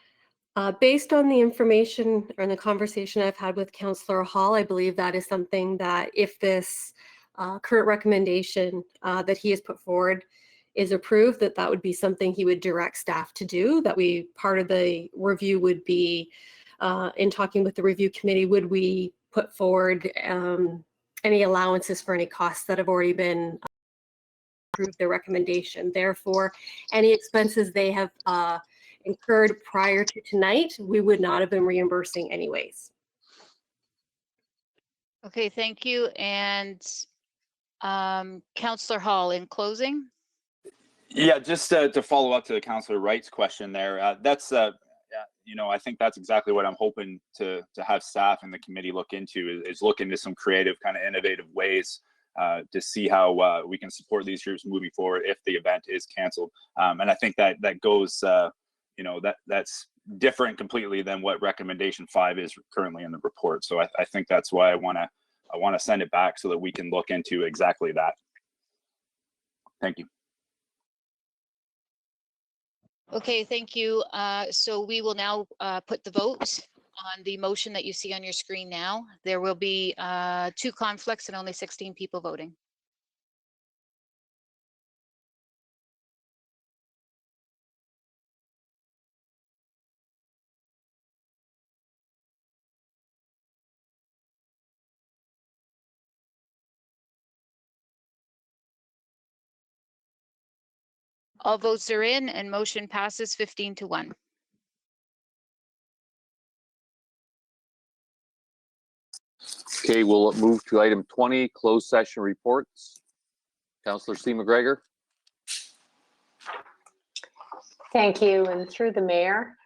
Based on the information and the conversation I've had with Councillor Hall, I believe that is something that if this current recommendation that he has put forward is approved, that would be something he would direct staff to do. That part of the review would be, in talking with the review committee, would we put forward any allowances for any costs that have already been approved their recommendation. Therefore, any expenses they have incurred prior to tonight, we would not have been reimbursing anyways. Okay, thank you. And Councillor Hall, in closing. Yeah, just to follow up to Councillor Wright's question there, that's I think that's exactly what I'm hoping to have staff and the committee look into is look into some creative kind of innovative ways to see how we can support these groups moving forward if the event is canceled. And I think that goes, that's different completely than what recommendation 5 is currently in the report. So I think that's why I want to send it back so that we can look into exactly that. Thank you. Okay, thank you. So we will now put the vote on the motion that you see on your screen now. There will be 2 conflicts and only 16 people voting. All votes are in and motion passes 15-1. Okay, we'll move to item 20, closed session reports. Councillor C. McGregor. Thank you. And through the mayor,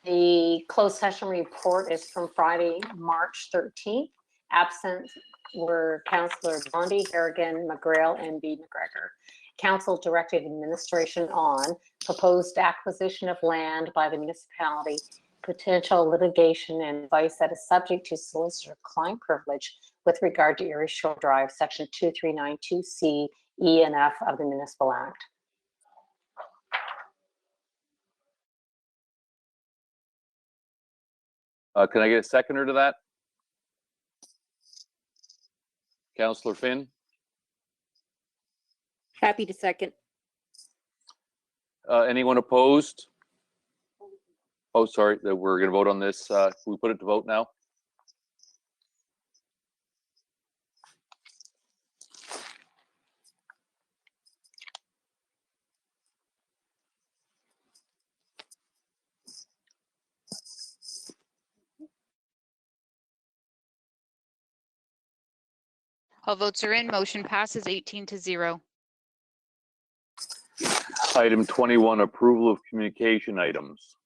the closed session report is from Friday, March 13th. Absent were Councillor Bondi, Harrigan, McGrail, and B. McGregor. Council directed administration on proposed acquisition of land by the municipality, potential litigation, and advice that is subject to solicitor-client privilege with regard to Erie Shore Drive, Section 2392C, E and F of the Municipal Act. Can I get a seconder to that? Councillor Finn. Happy to second. Anyone opposed? Oh, sorry, that we're going to vote on this. Can we put it to vote now? All votes are in, motion passes 18-0. Item 21, approval of communication items.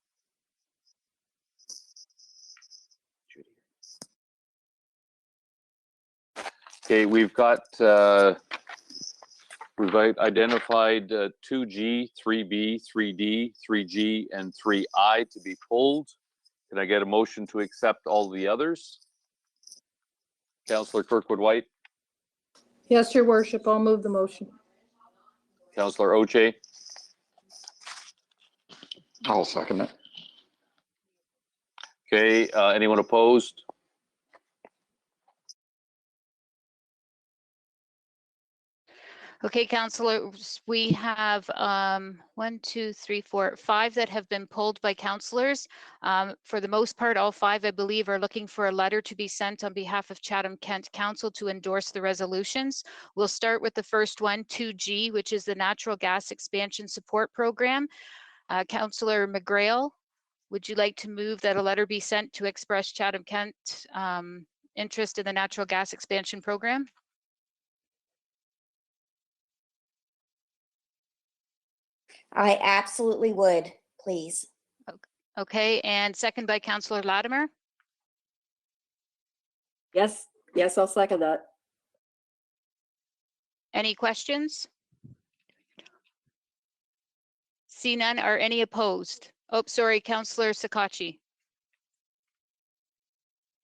Okay, we've identified 2G, 3B, 3D, 3G, and 3I to be pulled. Can I get a motion to accept all the others? Councillor Kirkwood White. Yes, your worship, I'll move the motion. Councillor Oche. I'll second it. Okay, anyone opposed? Okay, councillors, we have 1, 2, 3, 4, 5 that have been pulled by councillors. For the most part, all 5, I believe, are looking for a letter to be sent on behalf of Chatham-Kent Council to endorse the resolutions. We'll start with the first one, 2G, which is the Natural Gas Expansion Support Program. Councillor McGrail, would you like to move that a letter be sent to express Chatham-Kent interest in the natural gas expansion program? I absolutely would, please. Okay, and second by Councillor Latimer. Yes, I'll second that. Any questions? See none. Are any opposed? Oh, sorry, Councillor Sakachi.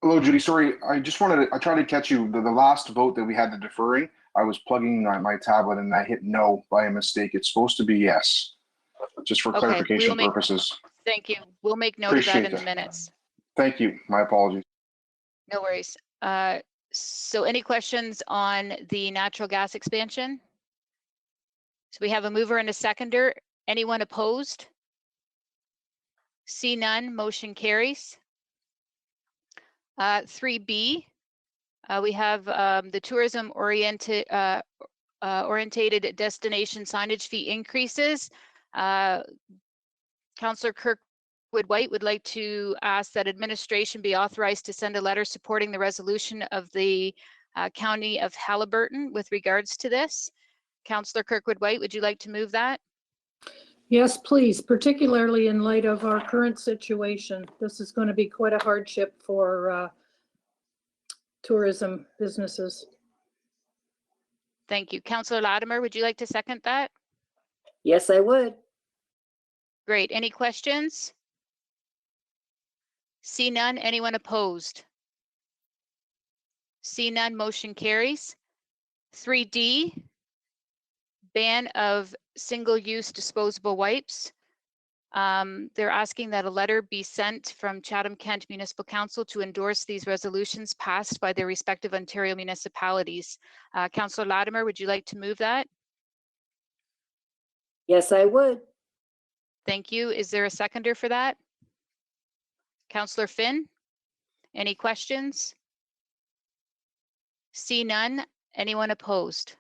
Hello, Judy. Sorry, I tried to catch you. The last vote that we had the deferring, I was plugging my tablet and I hit no by a mistake. It's supposed to be yes, just for clarification purposes. Thank you. We'll make note of that in the minutes. Thank you. My apologies. No worries. So any questions on the natural gas expansion? So we have a mover and a seconder. Anyone opposed? See none, motion carries. 3B, we have the tourism oriented destination signage fee increases. Councillor Kirkwood White would like to ask that administration be authorized to send a letter supporting the resolution of the County of Haliburton with regards to this. Councillor Kirkwood White, would you like to move that? Yes, please, particularly in light of our current situation. This is going to be quite a hardship for tourism businesses. Thank you. Councillor Latimer, would you like to second that? Yes, I would. Great. Any questions? See none. Anyone opposed? See none. Motion carries. 3D, ban of single-use disposable wipes. They're asking that a letter be sent from Chatham-Kent Municipal Council to endorse these resolutions passed by their respective Ontario municipalities. Councillor Latimer, would you like to move that? Yes, I would. Thank you. Is there a seconder for that? Councillor Finn, any questions? See none. Anyone opposed?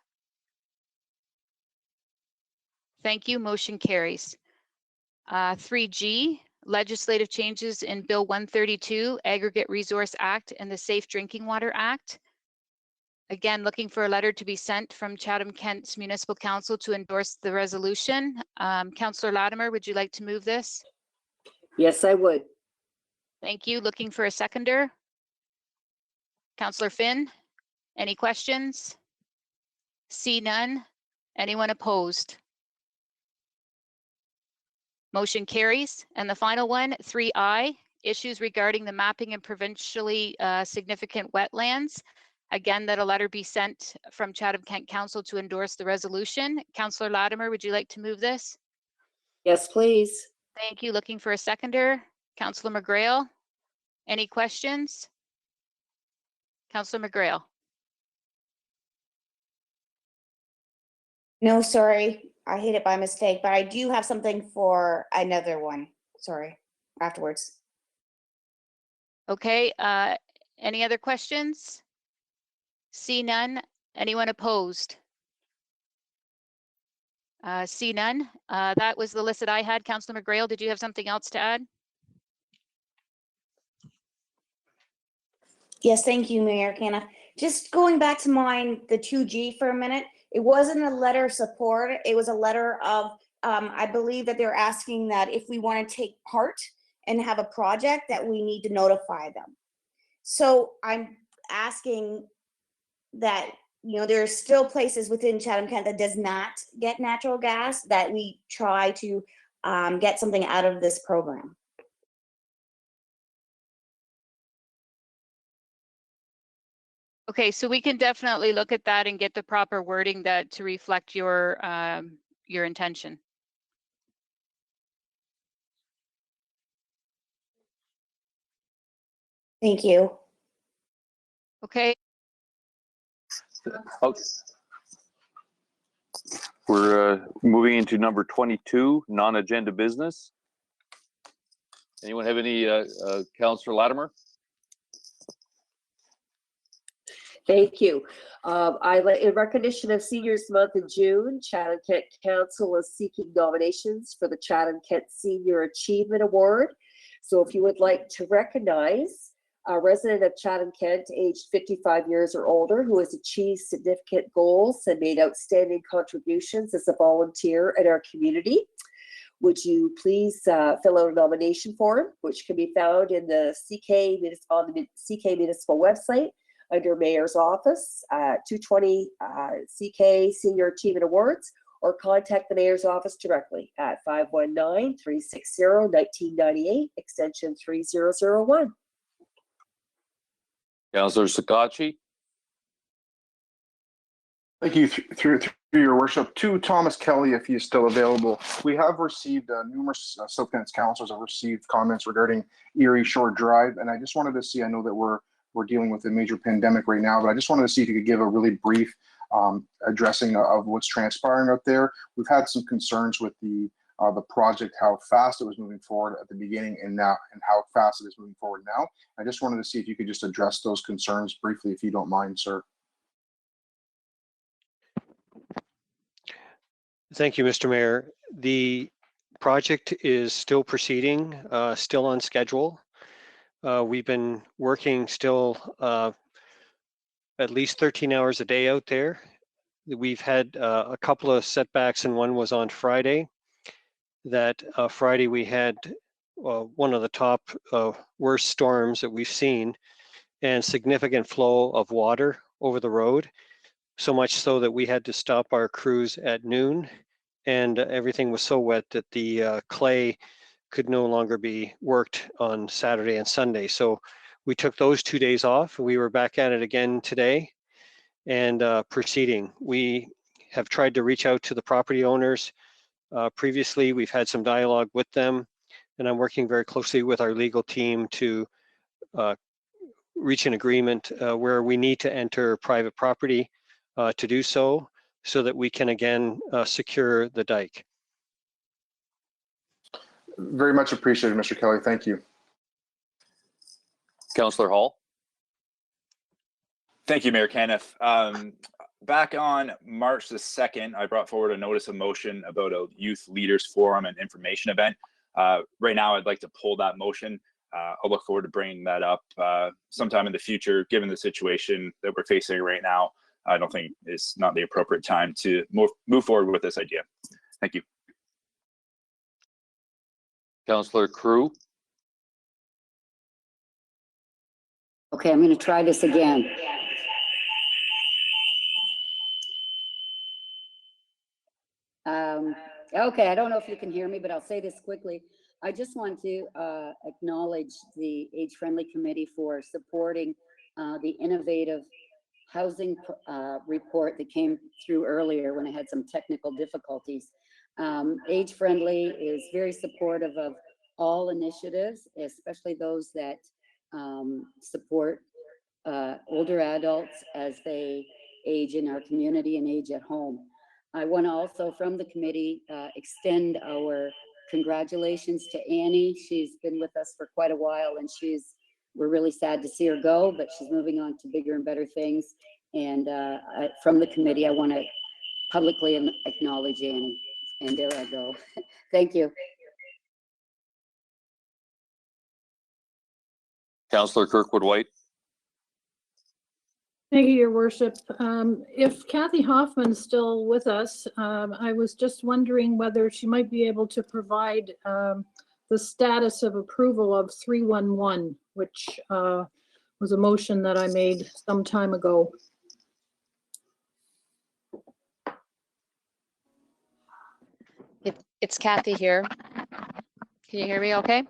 Thank you. Motion carries. 3G, legislative changes in Bill 132, Aggregate Resource Act and the Safe Drinking Water Act. Again, looking for a letter to be sent from Chatham-Kent Municipal Council to endorse the resolution. Councillor Latimer, would you like to move this? Yes, I would. Thank you. Looking for a seconder. Councillor Finn, any questions? See none. Anyone opposed? Motion carries. And the final one, 3I, issues regarding the mapping and provincially significant wetlands. Again, that a letter be sent from Chatham-Kent Council to endorse the resolution. Councillor Latimer, would you like to move this? Yes, please. Thank you. Looking for a seconder. Councillor McGrail, any questions? Councillor McGrail. No, sorry, I hit it by mistake, but I do have something for another one. Sorry, afterwards. Okay, any other questions? See none. Anyone opposed? See none. That was the list that I had. Councillor McGrail, did you have something else to add? Yes, thank you, Mayor Canna. Just going back to mine, the 2G for a minute, it wasn't a letter of support. It was a letter of, I believe that they're asking that if we want to take part and have a project that we need to notify them. So I'm asking that, you know, there are still places within Chatham-Kent that does not get natural gas, that we try to get something out of this program. Okay, so we can definitely look at that and get the proper wording that to reflect your intention. Thank you. Okay. Okay. We're moving into number 22, non-agenda business. Anyone have any, Councillor Latimer? Thank you. In recognition of Seniors Month in June, Chatham-Kent Council is seeking nominations for the Chatham-Kent Senior Achievement Award. So if you would like to recognize a resident of Chatham-Kent aged 55 years or older who has achieved significant goals and made outstanding contributions as a volunteer in our community, would you please fill out a nomination form, which can be found in the on the CK Municipal website under Mayor's Office, 220 CK Senior Achievement Awards, or contact the Mayor's Office directly at 519-360-1998, extension 3001. Councillor Sakachi? Thank you. Through your worship, to Thomas Kelly, if he's still available. We have received numerous South-Kent councillors have received comments regarding Erie Shore Drive, and I just wanted to see, I know that we're dealing with a major pandemic right now, but I just wanted to see if you could give a really brief addressing of what's transpiring out there. We've had some concerns with the project, how fast it was moving forward at the beginning and now, and how fast it is moving forward now. I just wanted to see if you could just address those concerns briefly, if you don't mind, sir. Thank you, Mr. Mayor. The project is still proceeding, still on schedule. We've been working still at least 13 hours a day out there. We've had a couple of setbacks, and one was on Friday. that Friday we had one of the top worst storms that we've seen, and significant flow of water over the road, so much so that we had to stop our crews at noon, and everything was so wet that the clay could no longer be worked on Saturday and Sunday. So we took those 2 days off. We were back at it again today and proceeding. We have tried to reach out to the property owners. Previously, we've had some dialogue with them, and I'm working very closely with our legal team to reach an agreement where we need to enter private property to do so that we can again secure the dike. Very much appreciated, Mr. Kelly. Thank you. Councillor Hall. Thank you, Mayor Caniff. Back on March the 2nd, I brought forward a notice of motion about a youth leaders forum and information event. Right now, I'd like to pull that motion. I'll look forward to bringing that up sometime in the future. Given the situation that we're facing right now, I don't think it's not the appropriate time to move forward with this idea. Thank you. Councillor Crew. Okay, I'm going to try this again. Okay, I don't know if you can hear me, but I'll say this quickly. I just want to acknowledge the Age-Friendly Committee for supporting the innovative housing report that came through earlier when I had some technical difficulties. Age-Friendly is very supportive of all initiatives, especially those that support older adults as they age in our community and age at home. I want to also, from the committee, extend our congratulations to Annie. She's been with us for quite a while, and we're really sad to see her go, but she's moving on to bigger and better things. And from the committee, I want to publicly acknowledge Annie. And there I go. Thank you. Councillor Kirkwood-White. Thank you, Your Worship. If Kathy Hoffman's still with us, I was just wondering whether she might be able to provide the status of approval of 311, which was a motion that I made some time ago. It's Kathy here. Can you hear me okay?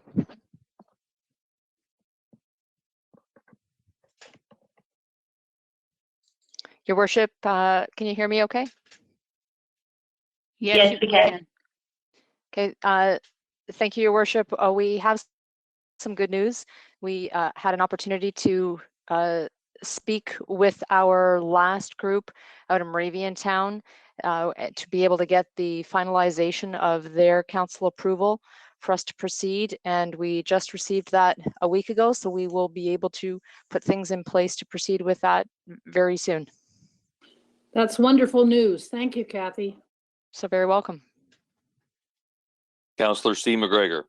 Your Worship, can you hear me okay? Yes, you can. Okay, thank you, Your Worship. We have some good news. We had an opportunity to speak with our last group out in Moraviantown to be able to get the finalization of their council approval for us to proceed. And we just received that a week ago, so we will be able to put things in place to proceed with that very soon. That's wonderful news. Thank you, Kathy. So very welcome. Councillor C. McGregor.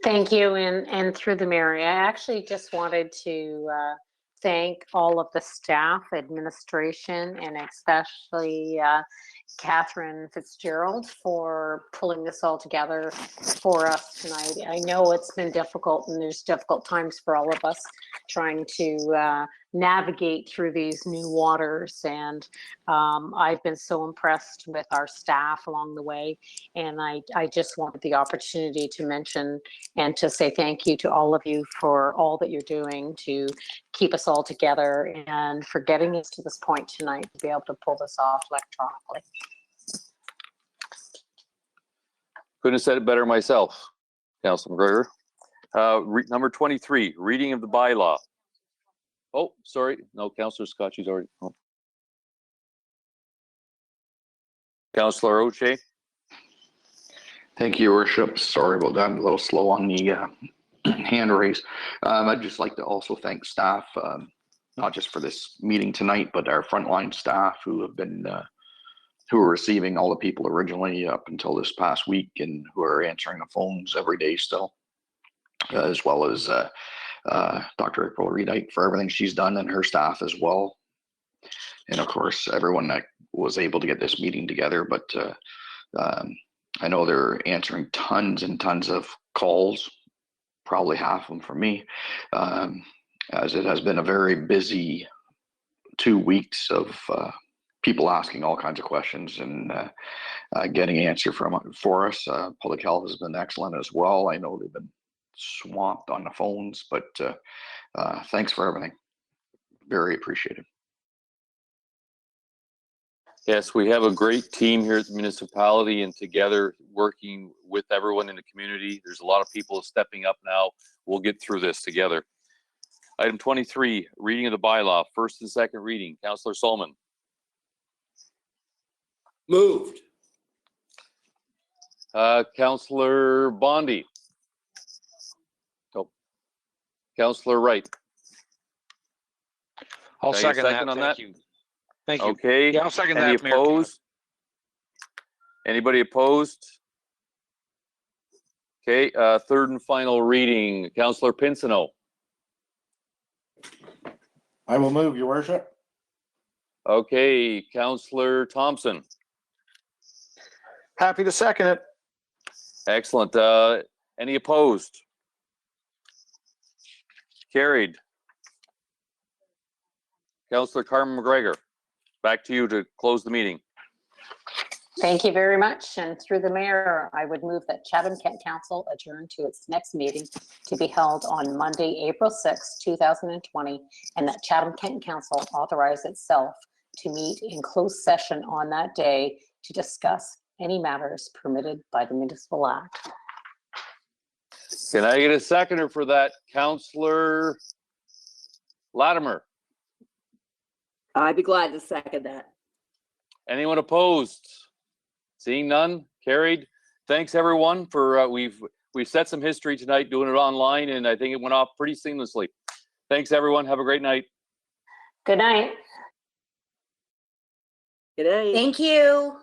Thank you, and through the mayor, I actually just wanted to thank all of the staff, administration, and especially Catherine Fitzgerald for pulling this all together for us tonight. I know it's been difficult, and there's difficult times for all of us trying to navigate through these new waters, and I've been so impressed with our staff along the way, and I just wanted the opportunity to mention and to say thank you to all of you for all that you're doing to keep us all together and for getting us to this point tonight to be able to pull this off electronically. Couldn't have said it better myself, Councillor McGregor. Number 23, reading of the bylaw. Oh, sorry. No, Councillor Scotchy's already. Oh. Councillor O'Shea. Thank you, Your Worship. Sorry about that. I'm a little slow on the hand raise. I'd just like to also thank staff, not just for this meeting tonight, but our frontline staff who have been who are receiving all the people originally up until this past week and who are answering the phones every day still, as well as Dr. April Reedike for everything she's done and her staff as well. And of course, everyone that was able to get this meeting together. But I know they're answering tons and tons of calls, probably half of them for me, as it has been a very busy 2 weeks of people asking all kinds of questions and getting answer for us. Public health has been excellent as well. I know they've been swamped on the phones, but thanks for everything. Very appreciated. Yes, we have a great team here at the municipality and together working with everyone in the community. There's a lot of people stepping up now. We'll get through this together. Item 23, reading of the bylaw, first and second reading. Councillor Solomon. Moved. Councillor Bondi. Oh. Councillor Wright. I'll Can I get a second that. on Thank that? you. Thank you. Okay. Yeah, I'll second Any that, Mayor Kenneth. opposed? Anybody opposed? Okay, third and final reading. Councillor Pinsino. I will move, Your Worship. Okay, Councillor Thompson. Happy to second it. Excellent. Any opposed? Carried. Councillor Carmen McGregor, back to you to close the meeting. Thank you very much. And through the mayor, I would move that Chatham-Kent Council adjourn to its next meeting to be held on Monday, April 6, 2020, and that Chatham-Kent Council authorize itself to meet in closed session on that day to discuss any matters permitted by the Municipal Act. Can I get a seconder for that? Councillor Latimer. I'd be glad to second that. Anyone opposed? Seeing none, carried. Thanks everyone for we've set some history tonight doing it online, and I think it went off pretty seamlessly. Thanks everyone. Have a great night. Good night. Good night. Thank you.